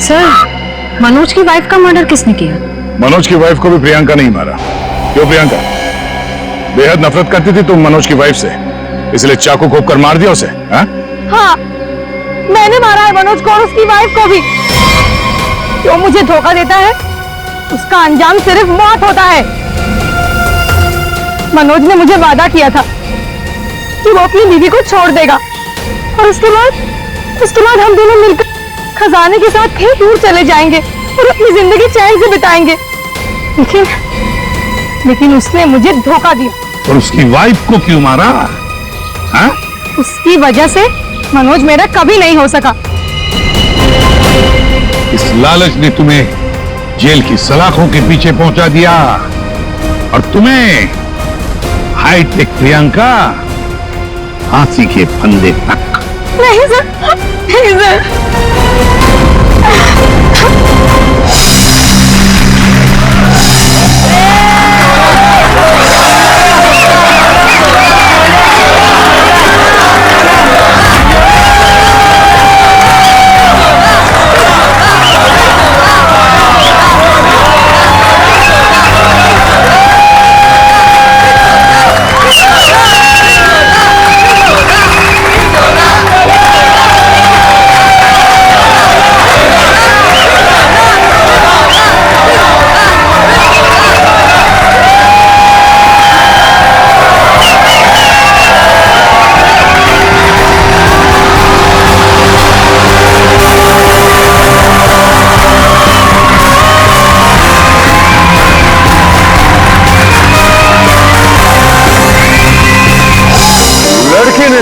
सर मनोज की वाइफ का मर्डर किसने किया? मनोज की वाइफ को भी प्रियंका नहीं मारा। क्यों प्रियंका? बेहद नफरत करती थी तुम मनोज की वाइफ से, इसलिए चाकू घोंप कर मार दिया उसे। हाँ? हाँ मैंने मारा है मनोज को और उसकी वाइफ को भी। जो मुझे धोखा देता है उसका अंजाम सिर्फ मौत होता है। मनोज ने मुझे वादा किया था कि वो अपनी बीवी को छोड़ देगा, और उसके बाद हम दोनों मिलकर खजाने के साथ कहीं दूर चले जाएंगे और अपनी जिंदगी चैन से बिताएंगे। लेकिन उसने मुझे धोखा दिया। और उसकी वाइफ को क्यों मारा? हाँ? उसकी वजह से मनोज मेरा कभी नहीं हो सका। इस लालच ने तुम्हें जेल की सलाखों के पीछे पहुंचा दिया, और तुम्हें हाईटेक प्रियंका फांसी के फंदे तक। नहीं सर, नहीं सर।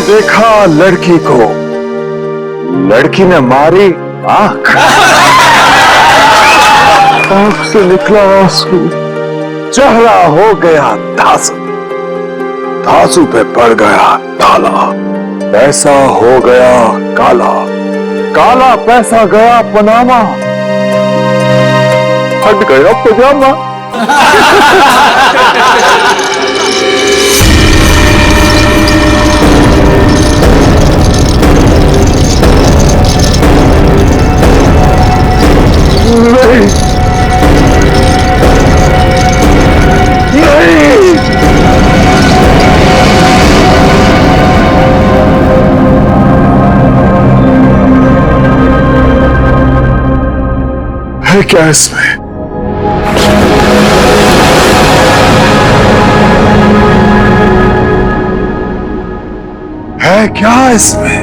देखा लड़की को, लड़की ने मारी आंख, आंख से निकला आंसू, चेहरा हो गया धांसू, धांसू पे पड़ गया ताला, पैसा हो गया काला, काला पैसा गया पनामा, फट गया पजामा। नहीं, नहीं, है क्या इसमें? है क्या इसमें?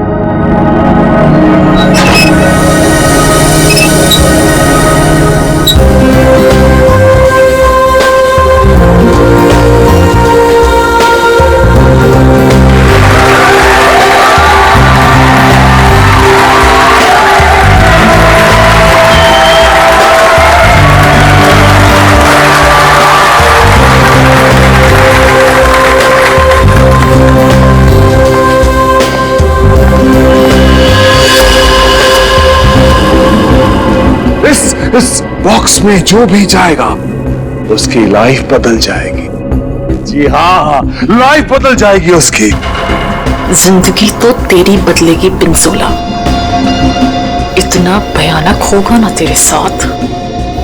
इस बॉक्स में जो भी जाएगा उसकी लाइफ बदल जाएगी। जी हाँ, लाइफ बदल जाएगी उसकी। जिंदगी तो तेरी बदलेगी पिंजोला। इतना भयानक होगा ना तेरे साथ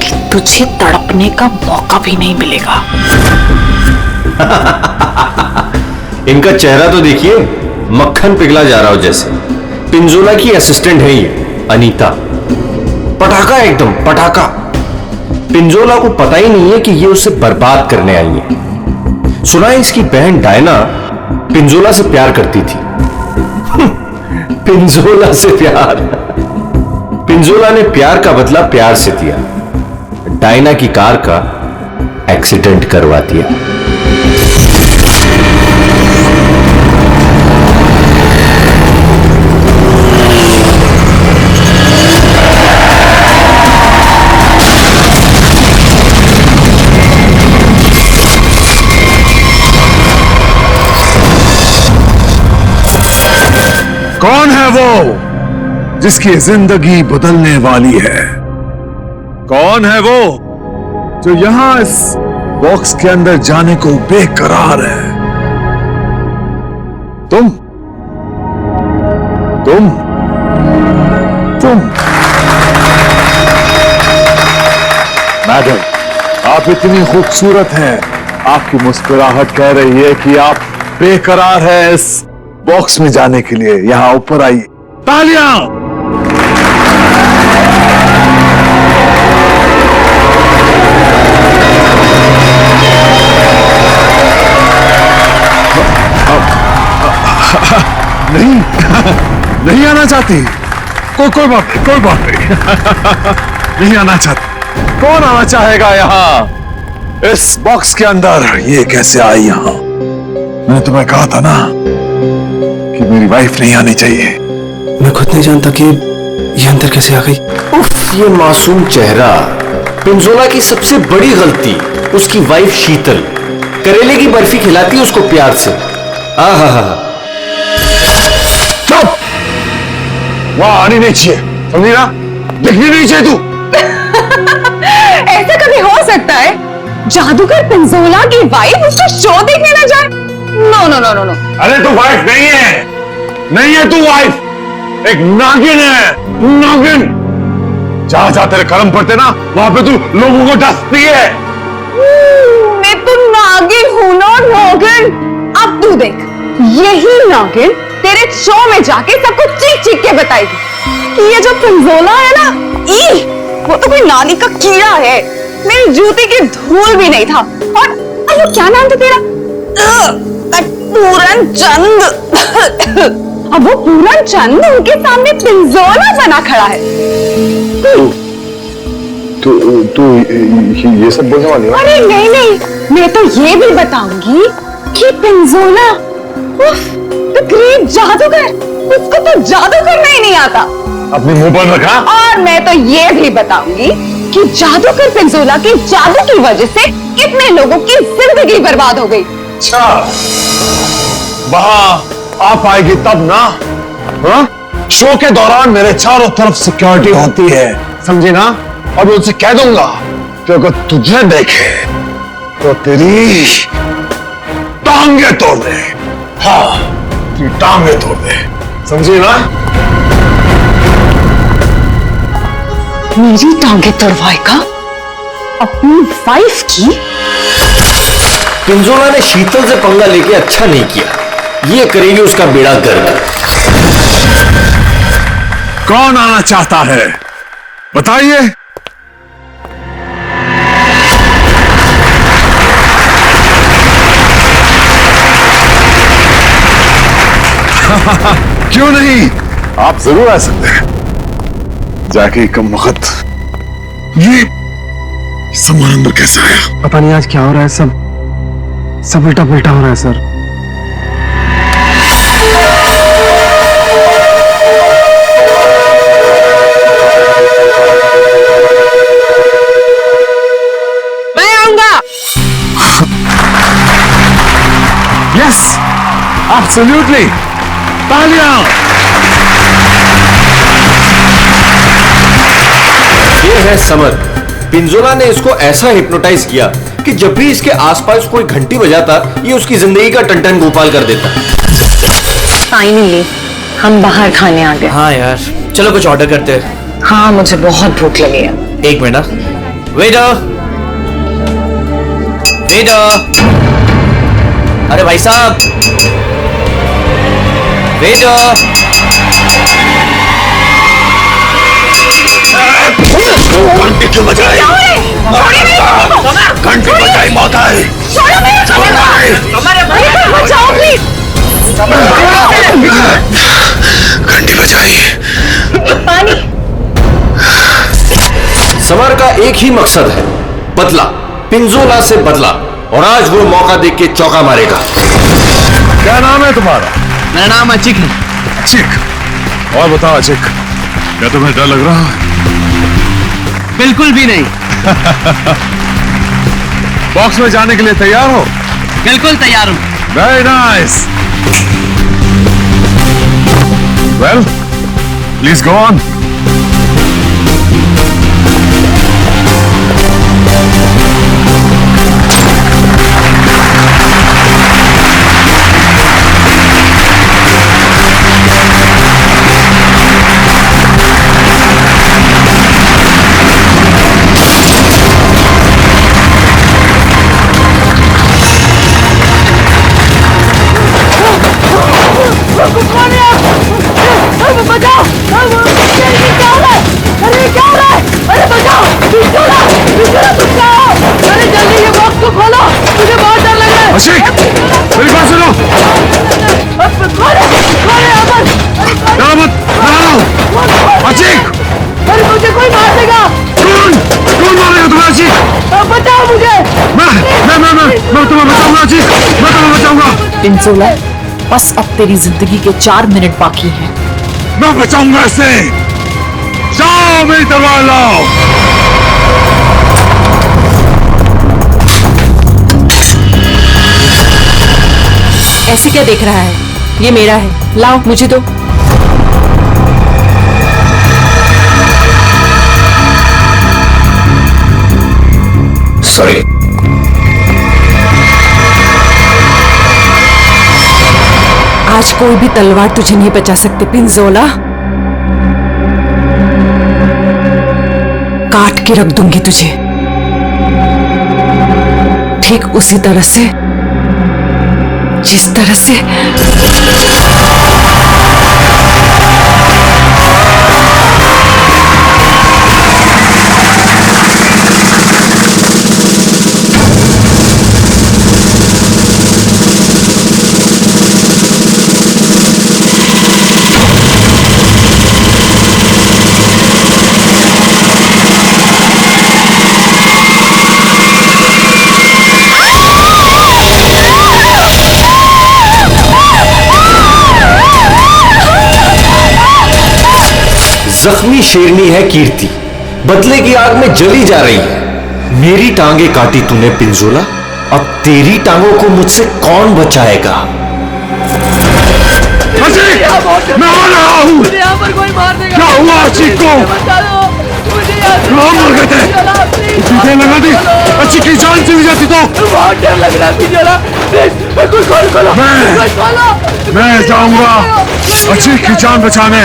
कि तुझे तड़पने का मौका भी नहीं मिलेगा। इनका चेहरा तो देखिए, मक्खन पिघला जा रहा हो जैसे। पिंजोला की असिस्टेंट है ये अनीता, पटाखा एकदम पटाखा। पिंजोला को पता ही नहीं है कि ये उसे बर्बाद करने आई है। सुना है इसकी बहन डायना पिंजोला से प्यार करती थी। पिंजोला से प्यार। पिंजोला ने प्यार का बदला प्यार से दिया, डायना की कार का एक्सीडेंट करवा दिया। कौन है वो जिसकी जिंदगी बदलने वाली है? कौन है वो जो यहां इस बॉक्स के अंदर जाने को बेकरार है? तुम मैडम, आप इतनी खूबसूरत हैं, आपकी मुस्कुराहट कह रही है कि आप बेकरार हैं। इस बॉक्स में जाने के लिए यहां ऊपर आइए। तालियां! नहीं, नहीं आना चाहती। कोई बात नहीं। नहीं आना चाहती। कौन आना चाहेगा यहां इस बॉक्स के अंदर? ये कैसे आई यहां? मैंने तुम्हें कहा था ना कि मेरी वाइफ नहीं आनी चाहिए। मैं खुद नहीं जानता कि ये अंदर कैसे आ गई। उफ, ये मासूम चेहरा। पिंजोला की सबसे बड़ी गलती उसकी वाइफ शीतल करेले की बर्फी खिलाती है उसको प्यार से। आहा, चुप! वहां आनी नहीं चाहिए, समझी ना? दिखनी नहीं चाहिए तू। ऐसा कभी हो सकता है जादूगर पिंजोला की वाइफ उसका शो देखने ना जाए? No no no no no. अरे तू वाइफ नहीं है, नहीं है तू वाइफ, एक नागिन है, नागिन। जहां जहां तेरे कर्म पड़ते ना वहां पे तू लोगों को डसती है। मैं तो नागिन हूं ना नागिन। अब तू देख, यही नागिन तेरे शो में जाके सबको चीख चीख के बताएगी कि ये जो पिंजोला है ना, वो तो कोई नाली का कीड़ा है, मेरी जूती की धूल भी नहीं था। और अयो क्या नाम था तेरा? पूरन चंद। अब वो पूरन चंद उनके सामने पिंजोला बना खड़ा है। तू ये सब बोलने वाली है? अरे नहीं नहीं, मैं तो ये भी बताऊंगी कि पिंजोला तो ग्रेट जादूगर, उसको तो जादू करना ही नहीं आता। अपने मुंह पर रखा। और मैं तो ये भी बताऊंगी कि जादूगर पिंजोला के जादू की वजह से कितने लोगों की जिंदगी बर्बाद हो गई। अच्छा, वहां आप आएगी तब ना। हाँ? शो के दौरान मेरे चारों तरफ सिक्योरिटी होती है, समझे ना? और मैं उनसे कह दूंगा कि अगर तुझे देखे तो तेरी टांगे तोड़ दे। हाँ, तेरी टांगे तोड़ दे, समझे ना? मेरी टांगे तोड़वाएगा अपनी वाइफ की? पिंजोला ने शीतल से पंगा लेके अच्छा नहीं किया, ये करेगी उसका बेड़ा गर्क। कौन आना चाहता है बताइए। क्यों नहीं, आप जरूर आ सकते हैं। जाके कम वक्त ये सामान अंदर कैसे आया? पता नहीं आज क्या हो रहा है, सब उल्टा पुल्टा हो रहा है सर। मैं आऊंगा। यस, एब्सोल्युटली, तालियां। ये है समर। पिंजोला ने इसको ऐसा हिप्नोटाइज किया कि जब भी इसके आसपास कोई घंटी बजाता, ये उसकी जिंदगी का टन-टन गोपाल कर देता। फाइनली हम बाहर खाने आ गए। हाँ यार, चलो कुछ ऑर्डर करते हैं। हाँ, मुझे बहुत भूख लगी है। एक मिनट। वेटर, वेटर, अरे भाई साहब, वेटर। घंटी क्यों बजाई? घंटी बजाई, मौत आई। घंटी बजाई। समर का एक ही मकसद है, बदला, पिंजोला से बदला, और आज वो मौका देख के चौका मारेगा। क्या नाम है तुम्हारा? मेरा नाम अचिक है। अचिक? और बताओ अचिक, क्या तुम्हें डर लग रहा है? बिल्कुल भी नहीं। बॉक्स में जाने के लिए तैयार हो? बिल्कुल तैयार हूँ। Very nice. Well, please go on. बचाओ! क्या हो रहा है? अरे क्या हो रहा है? अरे बचाओ! पिंजोला! पिंजोला बचाओ! अरे जल्दी ये बॉक्स को खोलो, मुझे बहुत डर लग रहा है। अशिक, मेरी बात सुनो। खोलो, अमन! डरो मत, डरो। अशिक! अरे मुझे कोई मार देगा। कौन मारेगा तुम्हें अशिक? बचाओ मुझे। मैं तुम्हें बचाऊंगा अशिक, मैं तुम्हें बचाऊंगा। पिंजोला, बस अब तेरी जिंदगी के 4 मिनट बाकी हैं। मैं बचाऊंगा इसे। जाओ, मेरी तलवार लाओ। ऐसे क्या देख रहा है? ये मेरा है, लाओ मुझे दो। सॉरी। आज कोई भी तलवार तुझे नहीं बचा सकते पिंजोला। काट के रख दूंगी तुझे, ठीक उसी तरह से जिस तरह से जख्मी शेरनी है कीर्ति, बदले की आग में जली जा रही है। मेरी टांगे काटी तूने पिंजोला, अब तेरी टांगों को मुझसे कौन बचाएगा? मैं आ रहा हूं। मुझे यहाँ पर कोई मार देगा। क्या हुआ अचीक को? बता दो मुझे यहाँ से कहाँ मर गए थे? तुझे लगा दी अचीक की जान चली जाती तो? बहुत डर लग रहा है जरा। प्लीज कोई खोलो। मैं जाऊंगा अचीक की जान बचाने।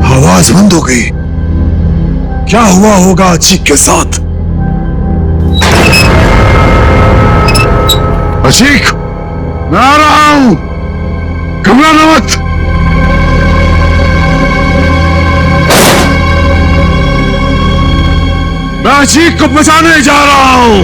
आवाज बंद हो गई। क्या हुआ होगा अचीक के साथ? अचीक, मैं आ रहा हूं, घबराना मत। मैं अचीक को बचाने जा रहा हूं।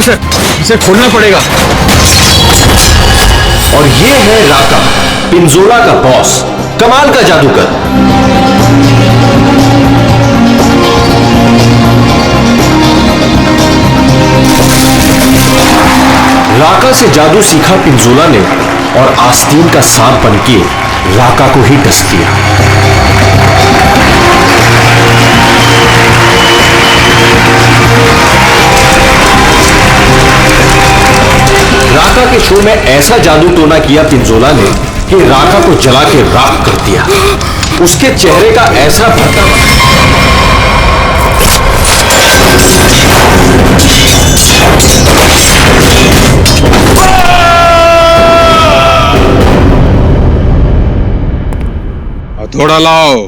सर, इसे खोलना पड़ेगा। और ये है राका, पिंजोला का बॉस, कमाल का जादूगर। राका से जादू सीखा पिंजोला ने और आस्तीन का सांप बनके राका को ही डस दिया। राका के शो में ऐसा जादू टोना किया पिंजोला ने कि राका को जला के राख कर दिया। उसके चेहरे का ऐसा भरता हथौड़ा लाओ।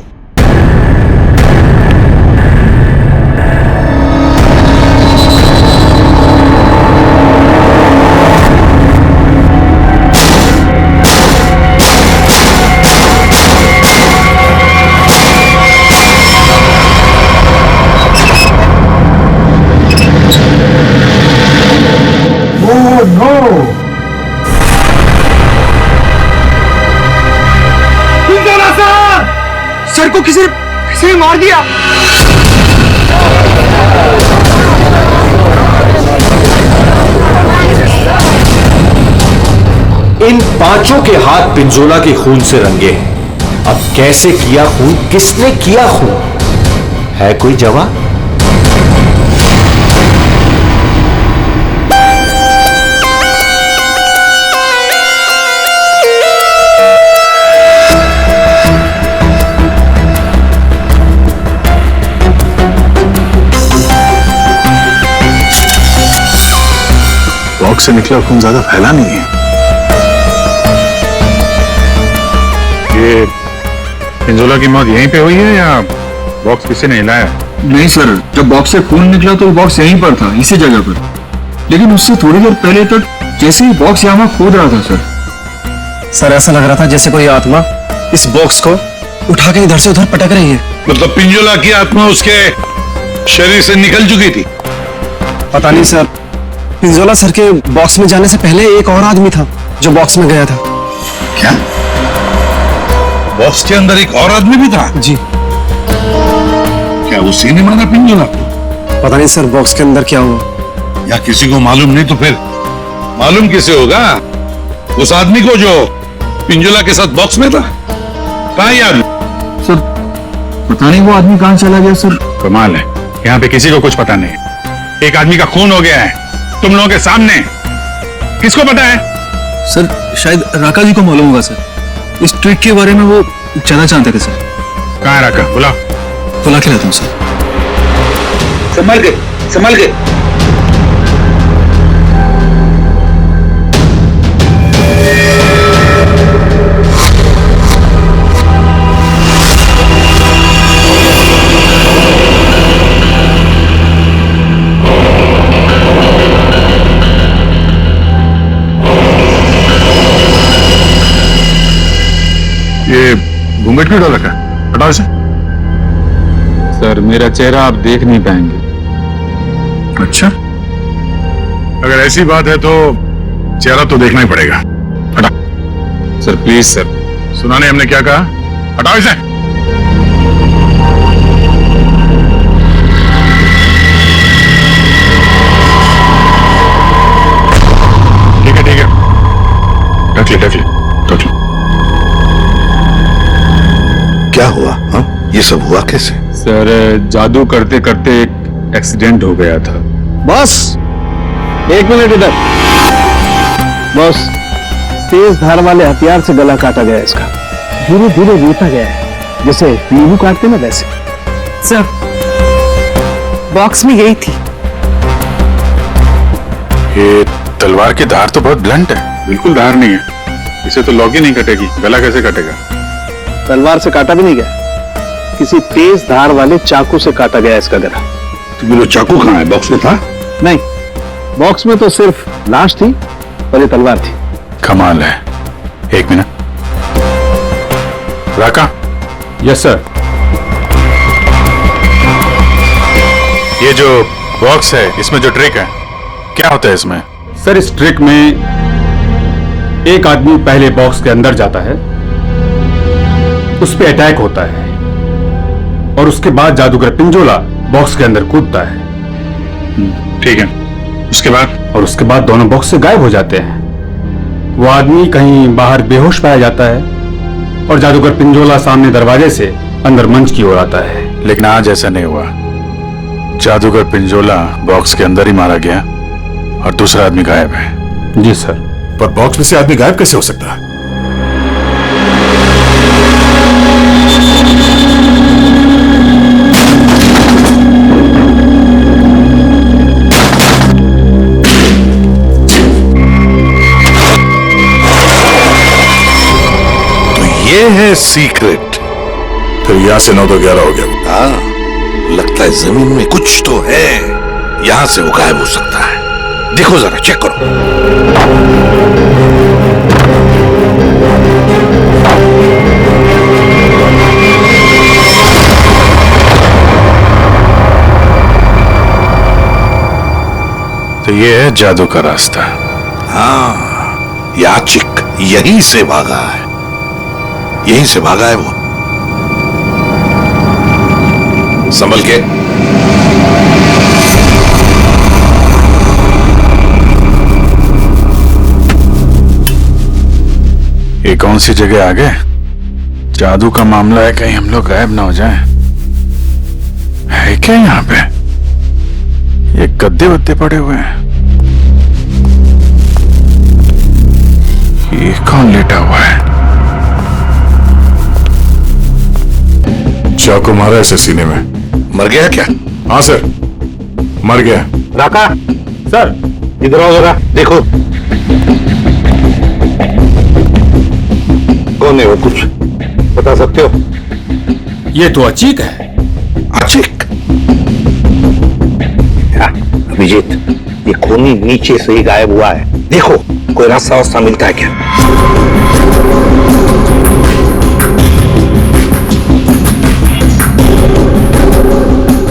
सर को किसी ने मार दिया। इन पांचों के हाथ पिंजोला के खून से रंगे हैं। अब कैसे किया खून, किसने किया खून, है कोई जवाब? बॉक्स से निकला खून ज्यादा फैला नहीं है। ये पिंजोला की मौत यहीं पे हुई है या बॉक्स किसी ने हिलाया? नहीं सर, जब बॉक्स से खून निकला तो बॉक्स यहीं पर था, इसी जगह पर। लेकिन उससे थोड़ी देर पहले तक जैसे ही बॉक्स यहाँ खोद रहा था सर ऐसा लग रहा था जैसे कोई आत्मा इस बॉक्स को उठा के इधर से उधर पटक रही है। मतलब पिंजोला की आत्मा उसके शरीर से निकल चुकी थी? पता नहीं सर, पिंजोला सर के बॉक्स में जाने से पहले एक और आदमी था जो बॉक्स में गया था। क्या बॉक्स के अंदर एक और आदमी भी था? जी। क्या उसी ने मारा पिंजोला को? पता नहीं सर बॉक्स के अंदर क्या हुआ। या किसी को मालूम नहीं तो फिर मालूम किसे होगा? उस आदमी को जो पिंजोला के साथ बॉक्स में था। कहाँ ये आदमी? सर पता नहीं वो आदमी कहां चला गया सर। कमाल है, यहाँ पे किसी को कुछ पता नहीं। एक आदमी का खून हो गया है तुम लोगों के सामने, किसको पता है? सर शायद राका जी को मालूम होगा सर, इस ट्रिक के बारे में वो ज्यादा जानते थे सर। कहाँ है राका? बुला के लाता हूँ सर। संभल के। ये घूंघट क्यों डाल रखा है? हटाओ इसे। सर मेरा चेहरा आप देख नहीं पाएंगे। अच्छा, अगर ऐसी बात है तो चेहरा तो देखना ही पड़ेगा। हटा। Sir please sir. सुना नहीं हमने क्या कहा? हटाओ इसे। ठीक है ठीक है, ढक ले ढक ले ढक ले। क्या हुआ? हाँ, ये सब हुआ कैसे? सर जादू करते करते एक एक्सीडेंट हो गया था। बॉस, एक मिनट इधर। बॉस, तेज धार वाले हथियार से गला काटा गया इसका। धीरे धीरे रोता गया है, जैसे नींबू काटते ना वैसे। सर बॉक्स में यही थी। ये तलवार की धार तो बहुत ब्लंट है। बिल्कुल धार नहीं है, इसे तो लॉग ही नहीं कटेगी, गला कैसे कटेगा? तलवार से काटा भी नहीं गया, किसी तेज धार वाले चाकू से काटा गया इसका गला। तो वो चाकू कहाँ है? बॉक्स में था? नहीं, बॉक्स में तो सिर्फ लाश थी और ये तलवार थी। कमाल है। एक मिनट। राका। Yes sir. ये जो बॉक्स है, इसमें जो ट्रिक है, क्या होता है इसमें? सर इस ट्रिक में एक आदमी पहले बॉक्स के अंदर जाता है, उस पे अटैक होता है और उसके बाद जादूगर पिंजोला बॉक्स के अंदर कूदता है। ठीक है, उसके बाद? और उसके बाद दोनों बॉक्स से गायब हो जाते हैं। वो आदमी कहीं बाहर बेहोश पाया जाता है और जादूगर पिंजोला सामने दरवाजे से अंदर मंच की ओर आता है। लेकिन आज ऐसा नहीं हुआ। जादूगर पिंजोला बॉक्स के अंदर ही मारा गया और दूसरा आदमी गायब है। जी सर। पर बॉक्स में से आदमी गायब कैसे हो सकता है? ये है सीक्रेट। फिर यहां से 9 तो 11 हो गया। हाँ, लगता है जमीन में कुछ तो है, यहां से वो गायब हो सकता है। देखो जरा, चेक करो। तो ये है जादू का रास्ता। हाँ, याचिक यहीं से भागा है, यहीं से भागा है वो। संभल के। ये कौन सी जगह आ गए? जादू का मामला है, कहीं हम लोग गायब ना हो जाएं। है क्या यहाँ पे? ये गद्दे वद्दे पड़े हुए हैं। ये कौन लेटा हुआ है? चाकू मारा ऐसे सीने में। मर गया क्या? हाँ सर, मर गया। राका, सर इधर आओ जरा, देखो। कौन है वो, कुछ बता सकते हो? ये तो अचीक है। अचीक? अभिजीत, ये खूनी नीचे से ही गायब हुआ है। देखो कोई रास्ता वास्ता मिलता है क्या?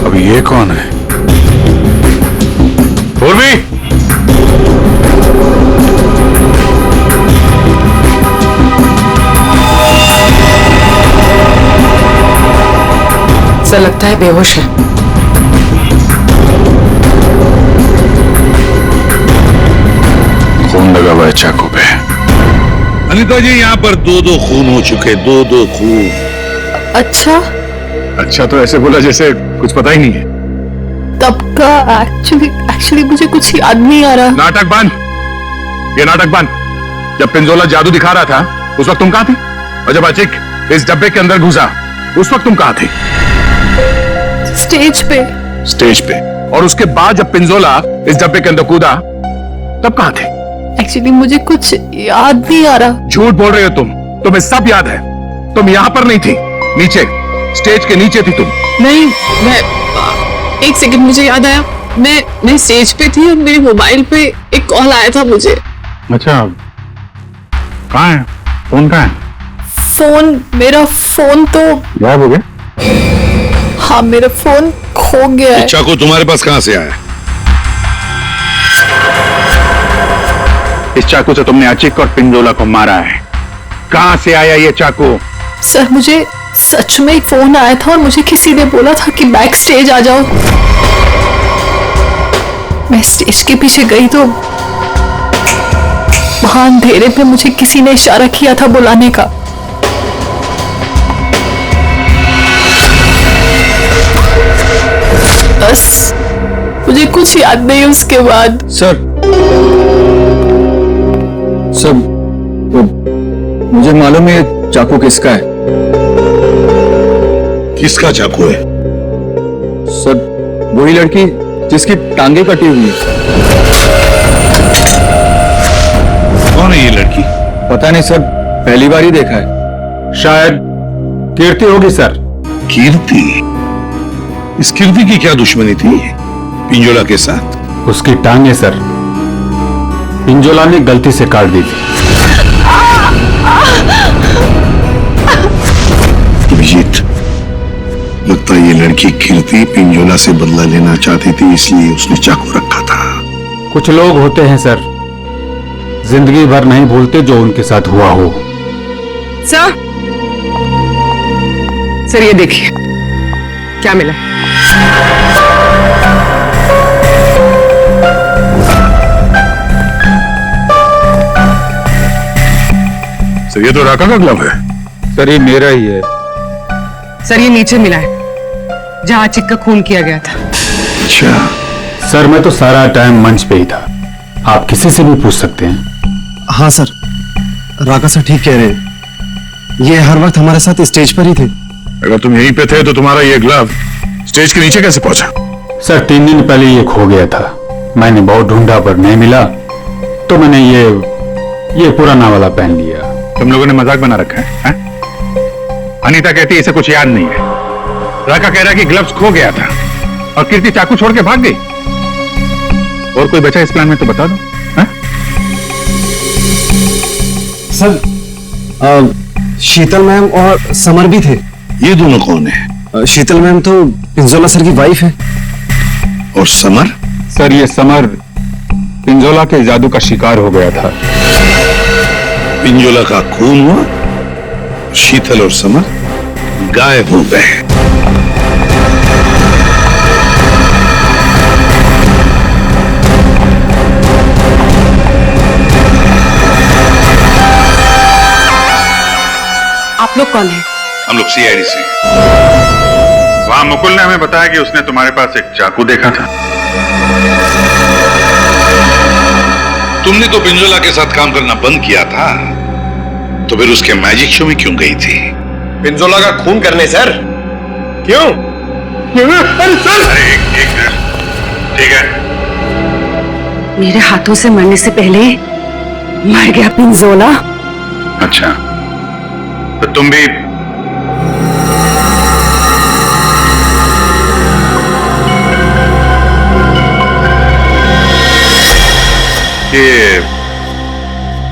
अब ये कौन है? पूर्वी, सर लगता है बेहोश है। खून लगा हुआ है चाकू पे। अनिता जी, यहाँ पर 2-2 खून हो चुके, 2-2 खून। अच्छा, अच्छा तो ऐसे बोला जैसे कुछ पता ही नहीं है। तब का एक्चुअली मुझे कुछ याद नहीं आ रहा। नाटक बंद, ये नाटक बंद। जब पिंजोला जादू दिखा रहा था उस वक्त तुम कहां थी? और जब अचिक इस डब्बे के अंदर घुसा उस वक्त तुम कहां थे? स्टेज पे। स्टेज पे। और उसके बाद जब पिंजोला इस डब्बे के अंदर कूदा तब कहां थे? एक्चुअली मुझे कुछ याद नहीं आ रहा। झूठ बोल रहे हो तुम, तुम्हें सब याद है। तुम यहां पर नहीं थी, नीचे स्टेज के नीचे थी तुम। नहीं, मैं एक सेकंड, मुझे याद आया। मैं स्टेज पे थी और मेरे मोबाइल पे एक कॉल आया था मुझे। अच्छा, कहां है फोन? कहां है? मेरा फोन तो गायब हो गया? हाँ, मेरा फोन खो गया है। चाकू तुम्हारे पास कहां से आया? इस चाकू से तुमने अचिक और पिंजोला को मारा है। कहां से आया ये चाकू? सर, मुझे सच में एक फोन आया था और मुझे किसी ने बोला था कि बैक स्टेज आ जाओ। मैं स्टेज के पीछे गई तो वहां अंधेरे पे मुझे किसी ने इशारा किया था बुलाने का। बस मुझे कुछ याद नहीं उसके बाद। सर मुझे मालूम है ये चाकू किसका है। किसका चाकू है? सर, वही लड़की जिसकी टांगे कटी हुई है। कौन है ये लड़की? पता नहीं सर, पहली बार ही देखा है। शायद कीर्ति होगी सर। कीर्ति? इस कीर्ति की क्या दुश्मनी थी पिंजोला के साथ? उसकी टांगे सर पिंजोला ने गलती से काट दी थी। अभिजीत, लगता है ये लड़की कीर्ति पिंजोला से बदला लेना चाहती थी, इसलिए उसने चाकू रखा था। कुछ लोग होते हैं सर, जिंदगी भर नहीं भूलते जो उनके साथ हुआ हो। सर ये देखिए क्या मिला। सर ये तो राका का ग्लव है। सर ये मेरा ही है। सर ये नीचे मिला है जहां अचिक का खून किया गया था। अच्छा। सर मैं तो सारा टाइम मंच पे ही था, आप किसी से भी पूछ सकते हैं। हाँ सर, राका सर ठीक कह रहे हैं। ये हर वक्त हमारे साथ स्टेज पर ही थे। अगर तुम यहीं पे थे तो तुम्हारा ये ग्लव स्टेज के नीचे कैसे पहुंचा? सर 3 दिन पहले ये खो गया था, मैंने बहुत ढूंढा पर नहीं मिला, तो मैंने ये पुराना वाला पहन लिया। तुम लोगों ने मजाक बना रखा है? अनीता कहती है इसे कुछ याद नहीं है। राका कह रहा है कि ग्लव्स खो गया था और कीर्ति चाकू छोड़ के भाग गई। और कोई बचा इस प्लान में तो बता दो। सर शीतल मैम और समर भी थे। ये दोनों कौन है? शीतल मैम तो पिंजोला सर की वाइफ है। और समर? सर ये समर पिंजोला के जादू का शिकार हो गया था। पिंजोला का खून हुआ, शीतल और समर गायब हो गए। आप लोग कौन हैं? हम लोग सीआईडी से। वहां मुकुल ने हमें बताया कि उसने तुम्हारे पास एक चाकू देखा था। तुमने तो पिंजोला के साथ काम करना बंद किया था, तो फिर उसके मैजिक शो में क्यों गई थी? पिंजोला का खून करने सर। क्यों? अरे सर! अरे एक ठीक है। मेरे हाथों से मरने से पहले मर गया पिंजोला। अच्छा, तो तुम भी ये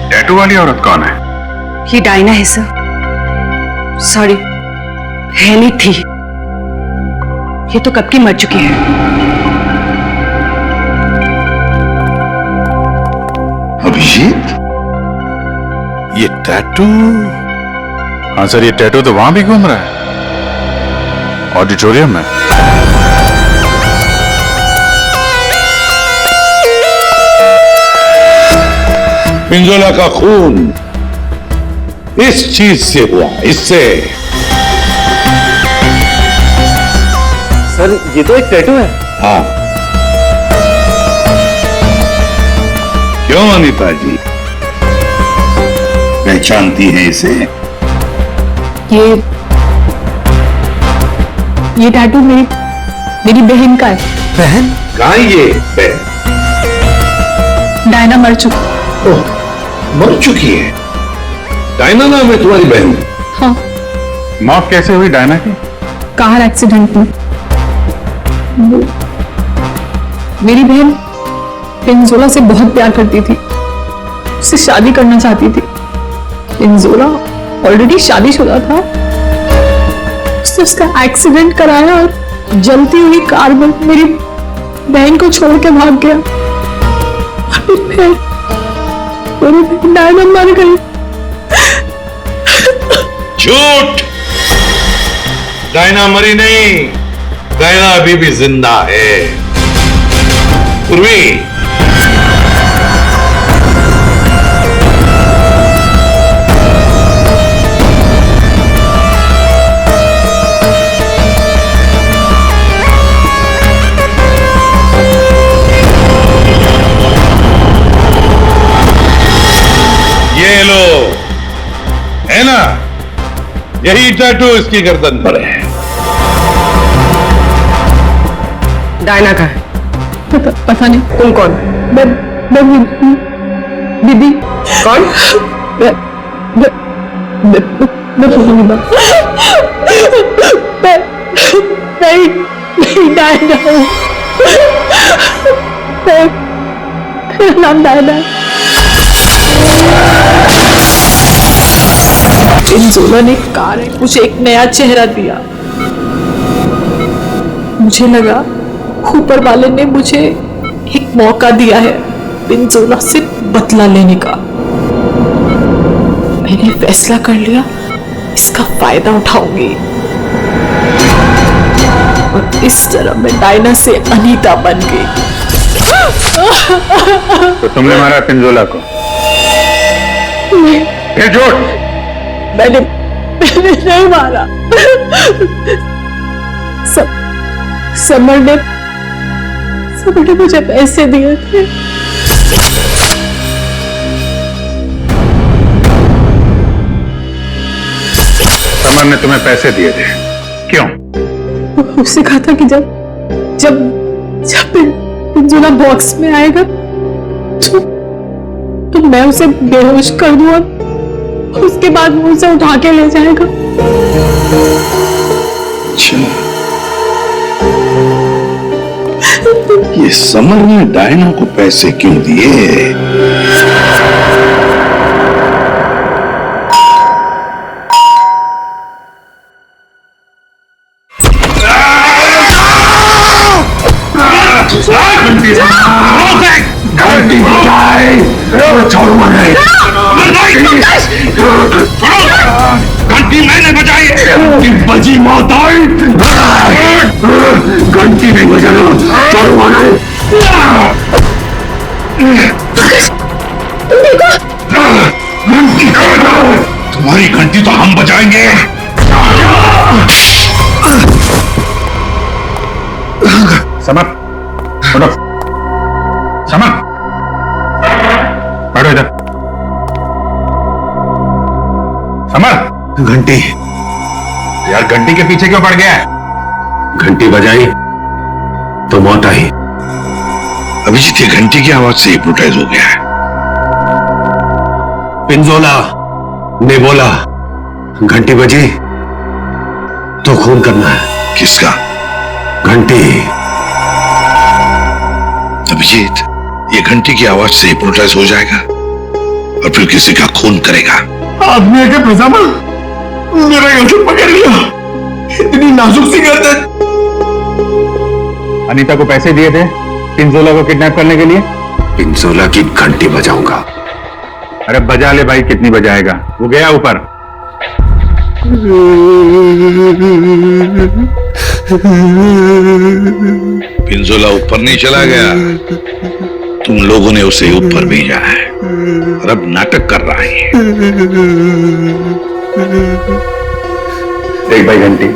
टैटू वाली औरत कौन है? ये डायना है सर। सॉरी, है नहीं थी। ये तो कब की मर चुकी है। अभिजीत, ये टैटू? हाँ सर, ये टैटू तो वहां भी घूम रहा है, ऑडिटोरियम में। पिंजोला का खून इस चीज से हुआ, इससे। सर ये तो एक टैटू है। हाँ। क्यों अनीता जी, पहचानती है इसे? ये टैटू मेरी बहन का है। बहन? कहाँ ये बहन? डायना मर चुकी। ओह, मर चुकी है? डायना नाम है तुम्हारी बहन? हाँ। मौत कैसे हुई डायना की? कार एक्सीडेंट में। मेरी बहन पिंजोला से बहुत प्यार करती थी, उससे शादी करना चाहती थी। पिंजोला ऑलरेडी शादीशुदा था, उसने उसका एक्सीडेंट कराया और जलती हुई कार में मेरी बहन को छोड़ के भाग गया। फिर डायना मर गई। झूठ! डायना मरी नहीं, डायना अभी भी जिंदा है। पूर्वी, ये लो, है ना, यही टैटू इसकी गर्दन पर है। डायना का है? पता नहीं। तुम कौन? दीदी। कौन? मैं डायना हूँ। मेरा नाम डायना है। पिंजोला ने कार है मुझे एक नया चेहरा दिया। मुझे लगा ऊपर वाले ने मुझे एक मौका दिया है पिंजोला से बदला लेने का। मैंने फैसला कर लिया, इसका फायदा उठाऊंगी और इस तरह मैं डायना से अनीता बन गई। तो तुमने मारा पिंजोला को? नहीं, झूठ! मैंने नहीं मारा। समर ने मुझे पैसे दिए थे। समर ने तुम्हें पैसे दिए थे? क्यों? उससे कहा था कि जब पिंजोला बॉक्स में आएगा तो मैं उसे बेहोश कर दूंगा, उसके बाद वो उसे उठा के ले जाएगा। ये समर ने डायना को पैसे क्यों दिए? घंटी मैंने बजाई, बजी मौत आई। घंटी नहीं बजाना, छोड़ो मने। तुम्हारी घंटी तो हम बजाएंगे। समर, उठो। समर, बैठो इधर। समर, घंटी यार घंटी के पीछे क्यों पड़ गया है? घंटी बजाई तो मौत आई। अभिजीत ये घंटी की आवाज से हिप्नोटाइज हो गया है। पिंजोला ने बोला घंटी बजी तो खून करना है। किसका? घंटी। अभिजीत ये घंटी की आवाज से हिप्नोटाइज हो जाएगा और फिर किसी का खून करेगा। आदमी के पैजामा मेरा गर्दन पकड़ लिया, इतनी नाजुक सी गर्दन। अनीता को पैसे दिए थे पिंजोला को किडनैप करने के लिए? पिंजोला की घंटी बजाऊंगा। अरे बजा ले भाई, कितनी बजाएगा? वो गया ऊपर। पिंजोला ऊपर नहीं चला गया, तुम लोगों ने उसे ऊपर भेजा है और अब नाटक कर रहा है। देख भाई घंटी,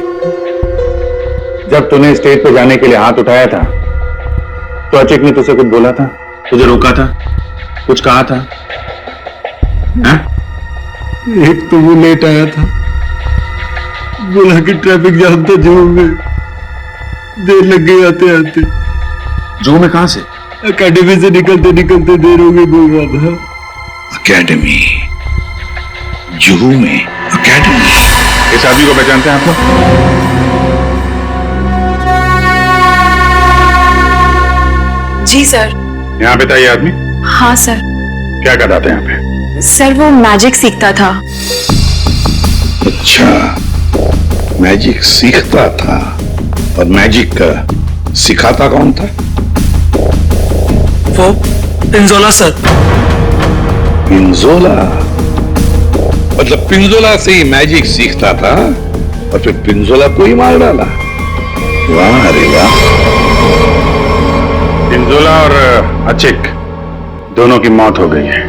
जब तूने स्टेज पे जाने के लिए हाथ उठाया था तो अचिक ने तुझसे कुछ बोला था? तुझे रोका था? कुछ कहा था? हा? एक तो वो लेट आया था, बोला कि ट्रैफिक जाम था जू में, देर लग गई आते आते। जू में कहां से? अकेडमी से निकलते निकलते देर हो गई बोल रहा था। अकेडमी? जुहू में अकेडमी? इस आदमी को पहचानते हैं आप लोग? जी सर। यहाँ पे था ये आदमी? हाँ सर। क्या करता था यहाँ पे? सर वो मैजिक सीखता था। अच्छा, मैजिक सीखता था और मैजिक सिखाता कौन था? वो पिंजोला सर। पिंजोला? मतलब पिंजोला से ही मैजिक सीखता था और फिर पिंजोला को ही मार डाला? वाह रे वाह। पिंजोला और अचिक दोनों की मौत हो गई है,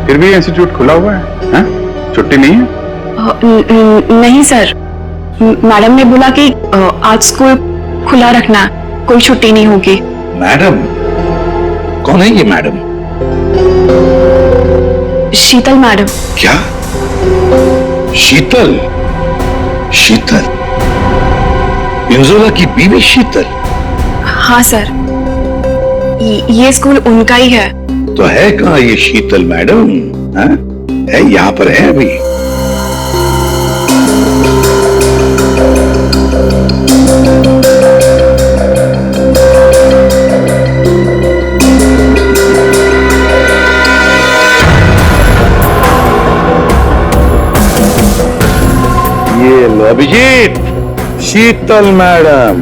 फिर भी इंस्टीट्यूट खुला हुआ है, हा? छुट्टी नहीं है? नहीं सर, मैडम ने बोला कि आज स्कूल खुला रखना, कोई छुट्टी नहीं होगी। मैडम? कौन है ये मैडम? शीतल मैडम। क्या? शीतल? शीतल? पिंजोला की बीवी शीतल? हाँ सर, ये स्कूल उनका ही है। तो है कहाँ ये शीतल मैडम? हा? है यहाँ पर है अभी? ये लो अभिजीत, शीतल मैडम।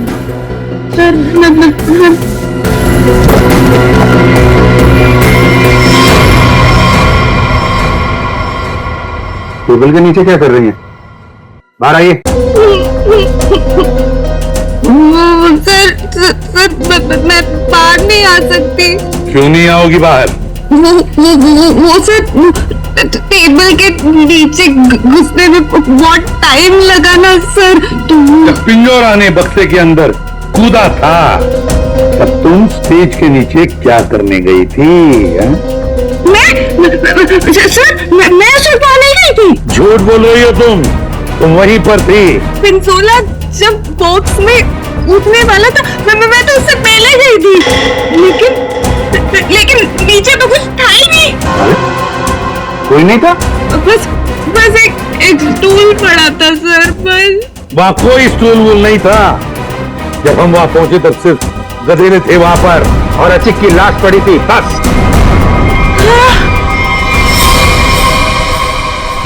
टेबल के नीचे क्या कर रही हैं? बाहर आइए। सर मैं बाहर नहीं आ सकती। क्यों नहीं आओगी बाहर? वो सर, टेबल के नीचे घुसने में बहुत टाइम लगा ना सर। पिंजोरा ने बक्से के अंदर कूदा था, तब तुम स्टेज के नीचे क्या करने गई थी? मैं छुपा नहीं गई थी। झूठ बोल रही हो तुम वहीं पर थी। पिंजोला जब बॉक्स में उठने वाला था, मैं तो उससे पहले गई थी, लेकिन नीचे तो कुछ था ही नहीं। कोई नहीं था? बस एक स्टूल पड़ा था सर, बस। वहाँ कोई स्टूल वूल नहीं था। जब हम वहाँ पहुंचे तब सिर्फ गधेड़े थे वहाँ पर और अचिक की लाश पड़ी थी, बस।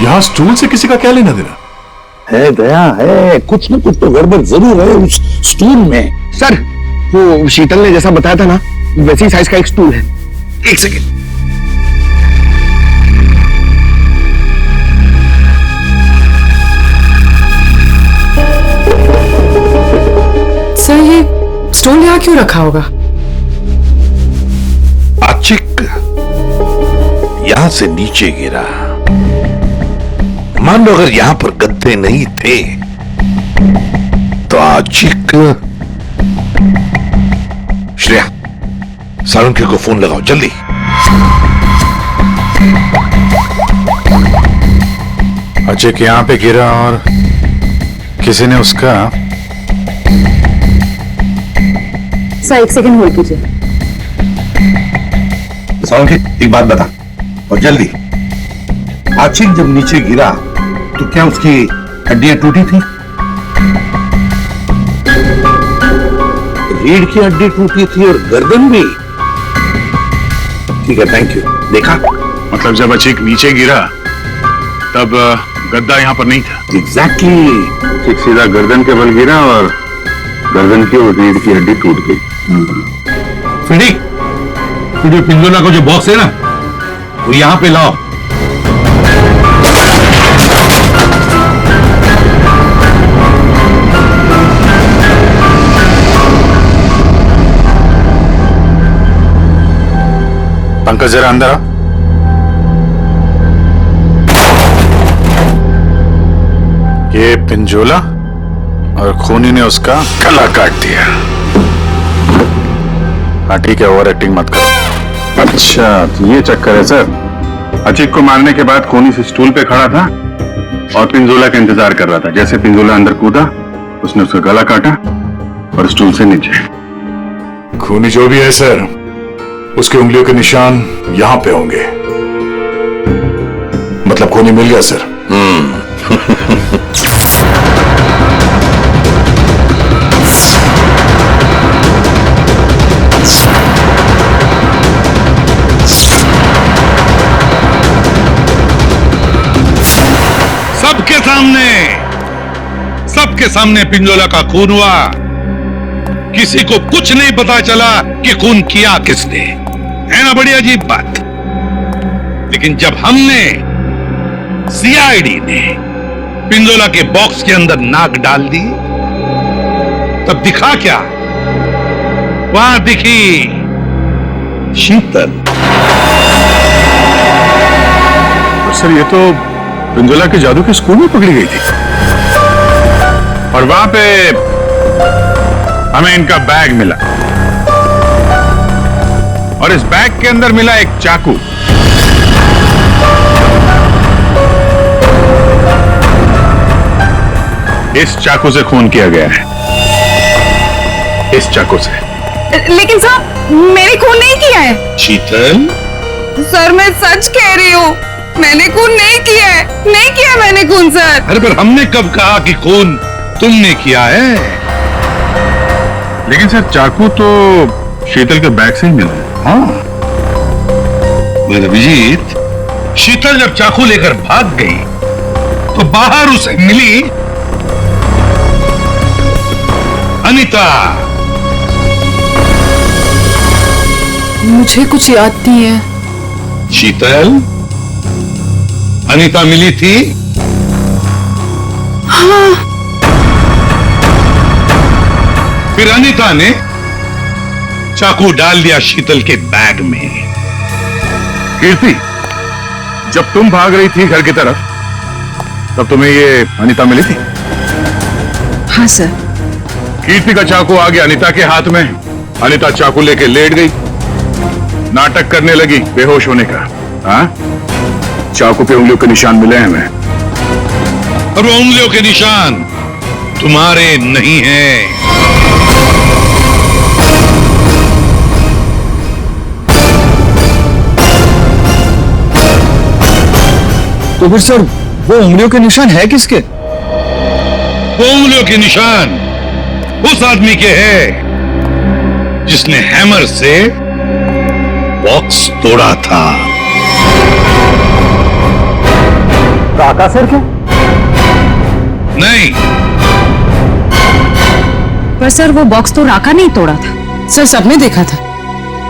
यहां स्टूल से किसी का क्या लेना देना? है दया है, कुछ न कुछ तो गड़बड़ जरूर है उस स्टूल में। सर, वो शीतल ने जैसा बताया था ना, वैसी साइज का एक स्टूल है। एक सेकेंड। सर, ये स्टूल यहाँ क्यों रखा होगा? अचिक यहां से नीचे गिरा। मान लो अगर यहां पर गद्दे नहीं थे तो अचिक। श्रेया, सालुंके को फोन लगाओ जल्दी। अचिक यहां पे गिरा और किसी ने उसका। सर, एक सेकंड होल्ड कीजिए। सालुंके, एक बात बता और जल्दी। अचिक जब नीचे गिरा तो क्या उसकी हड्डियां टूटी थी? रीढ़ की हड्डी टूटी थी और गर्दन भी। ठीक है, थैंक यू। देखा? मतलब जब अचिक नीचे गिरा तब गद्दा यहाँ पर नहीं था? एग्जैक्टली। अचिक सीधा गर्दन के बल गिरा और गर्दन की और रीढ़ की हड्डी टूट गई। फिर पिंजोला को जो बॉक्स है ना, वो यहाँ पे लाओ। पंकज जरा अंदर आ। ये पिंजोला और खूनी ने उसका गला काट दिया। हाँ ठीक है, ओवर एक्टिंग मत करो। अच्छा, तो ये चक्कर है सर। अचिक को मारने के बाद खूनी से स्टूल पे खड़ा था और पिंजोला का इंतजार कर रहा था। जैसे पिंजोला अंदर कूदा, उसने उसका गला काटा और स्टूल से नीचे। खूनी जो भी है सर, उसकी उंगलियों के निशान यहां पे होंगे। मतलब खूनी मिल गया सर। सबके सबके सामने पिंजोला का खून हुआ। किसी को कुछ नहीं पता चला कि खून किया किसने। है ना बड़ी अजीब बात। लेकिन जब हमने सीआईडी ने पिंजोला के बॉक्स के अंदर नाक डाल दी, तब दिखा क्या? वहां दिखी शीतल। सर ये तो पिंजोला के जादू के स्कूल में पकड़ी गई थी, और वहां पे हमें इनका बैग मिला, और इस बैग के अंदर मिला एक चाकू। इस चाकू से खून किया गया है, इस चाकू से। लेकिन साहब मैंने खून नहीं किया है। शीतल, सर मैं सच कह रही हूँ, मैंने खून नहीं किया है, नहीं किया मैंने खून सर। अरे पर हमने कब कहा कि खून तुमने किया है? लेकिन सर चाकू तो शीतल के बैग से ही मिला है। हाँ अभिजीत, शीतल जब चाकू लेकर भाग गई तो बाहर उसे मिली अनीता। मुझे कुछ याद नहीं है। शीतल, अनीता मिली थी? हाँ। फिर अनीता ने चाकू डाल दिया शीतल के बैग में। कीर्ति, जब तुम भाग रही थी घर की तरफ, तब तुम्हें ये अनीता मिली थी? हाँ सर। कीर्ति का चाकू आ गया अनीता के हाथ में। अनीता चाकू लेके लेट गई, नाटक करने लगी बेहोश होने का। हाँ, चाकू पे उंगलियों के निशान मिले हैं हमें। और वो उंगलियों के निशान तुम्हारे नहीं हैं। तो फिर सर वो उंगलियों के निशान है किसके? वो उंगलियों के निशान उस आदमी के हैं जिसने हैमर से बॉक्स तोड़ा था। राका सर क्या? नहीं, पर सर वो बॉक्स तो राका नहीं तोड़ा था। सर सबने देखा था,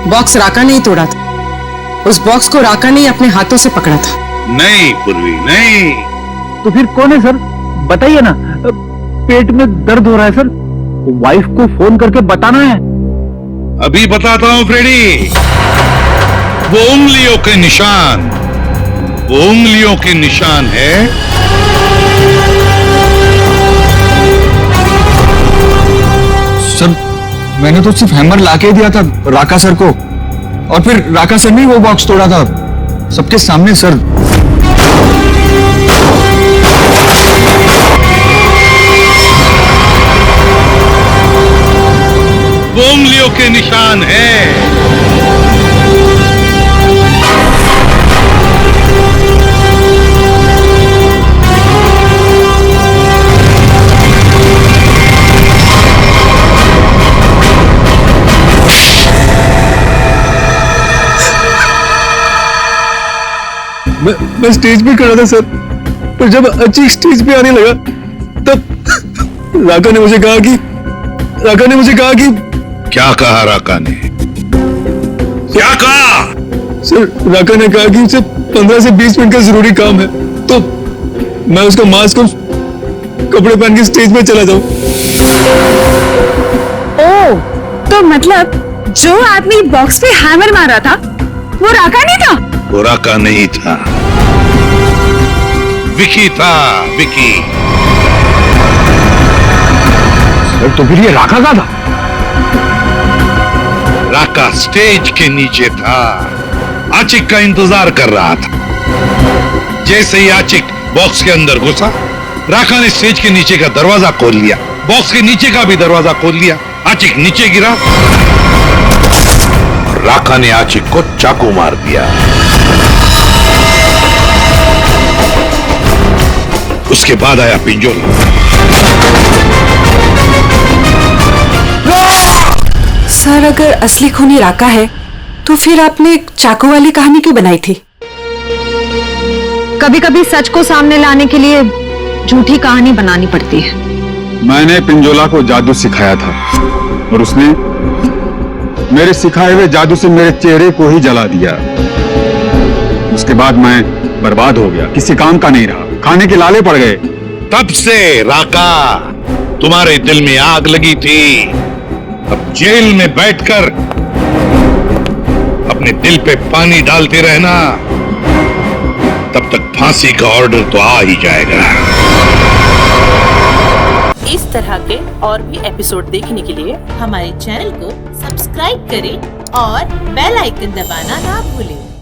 बॉक्स राका नहीं तोड़ा था। उस बॉक्स को राका ने अपने हाथों से पकड़ा था। नहीं पूर्वी, नहीं। तो फिर कौन है सर? बताइए ना। पेट में दर्द हो रहा है सर, वाइफ को फोन करके बताना है। अभी बताता हूं फ्रेडी। वो उंगलियों के निशान, वो उंगलियों के निशान है सर मैंने तो सिर्फ हैमर लाके दिया था राका सर को, और फिर राका सर ने वो बॉक्स तोड़ा था सबके सामने सर। वो उंगलियों के निशान है। मैं स्टेज पे खड़ा था सर, पर जब अचीक स्टेज पे आने लगा तब राका ने मुझे कहा कि क्या कहा राका ने? क्या कहा? सर राका ने कहा कि उसे 15 से 20 मिनट का जरूरी काम है, तो मैं उसका मास्क और कपड़े पहन के स्टेज पे चला जाऊं। ओह, तो मतलब जो आदमी बॉक्स पे हैमर मारा था वो राका नहीं था? वो राका नहीं था, विकी था, विकी। सर तो फिर ये राका का था? राका स्टेज के नीचे था, आचिक का इंतजार कर रहा था। जैसे ही आचिक बॉक्स के अंदर घुसा, राका ने स्टेज के नीचे का दरवाजा खोल लिया, बॉक्स के नीचे का भी दरवाजा खोल लिया। आचिक नीचे गिरा, राका ने आचिक को चाकू मार दिया। उसके बाद आया पिंजोला। सर अगर असली खूनी राका है तो फिर आपने एक चाकू वाली कहानी क्यों बनाई थी? कभी कभी सच को सामने लाने के लिए झूठी कहानी बनानी पड़ती है। मैंने पिंजोला को जादू सिखाया था और उसने मेरे सिखाए हुए जादू से मेरे चेहरे को ही जला दिया। उसके बाद मैं बर्बाद हो गया, किसी काम का नहीं रहा, खाने के लाले पड़ गए। तब से राका तुम्हारे दिल में आग लगी थी। अब जेल में बैठकर अपने दिल पे पानी डालते रहना, तब तक फांसी का ऑर्डर तो आ ही जाएगा। इस तरह के और भी एपिसोड देखने के लिए हमारे चैनल को सब्सक्राइब करें और बेल आइकन दबाना ना भूलें।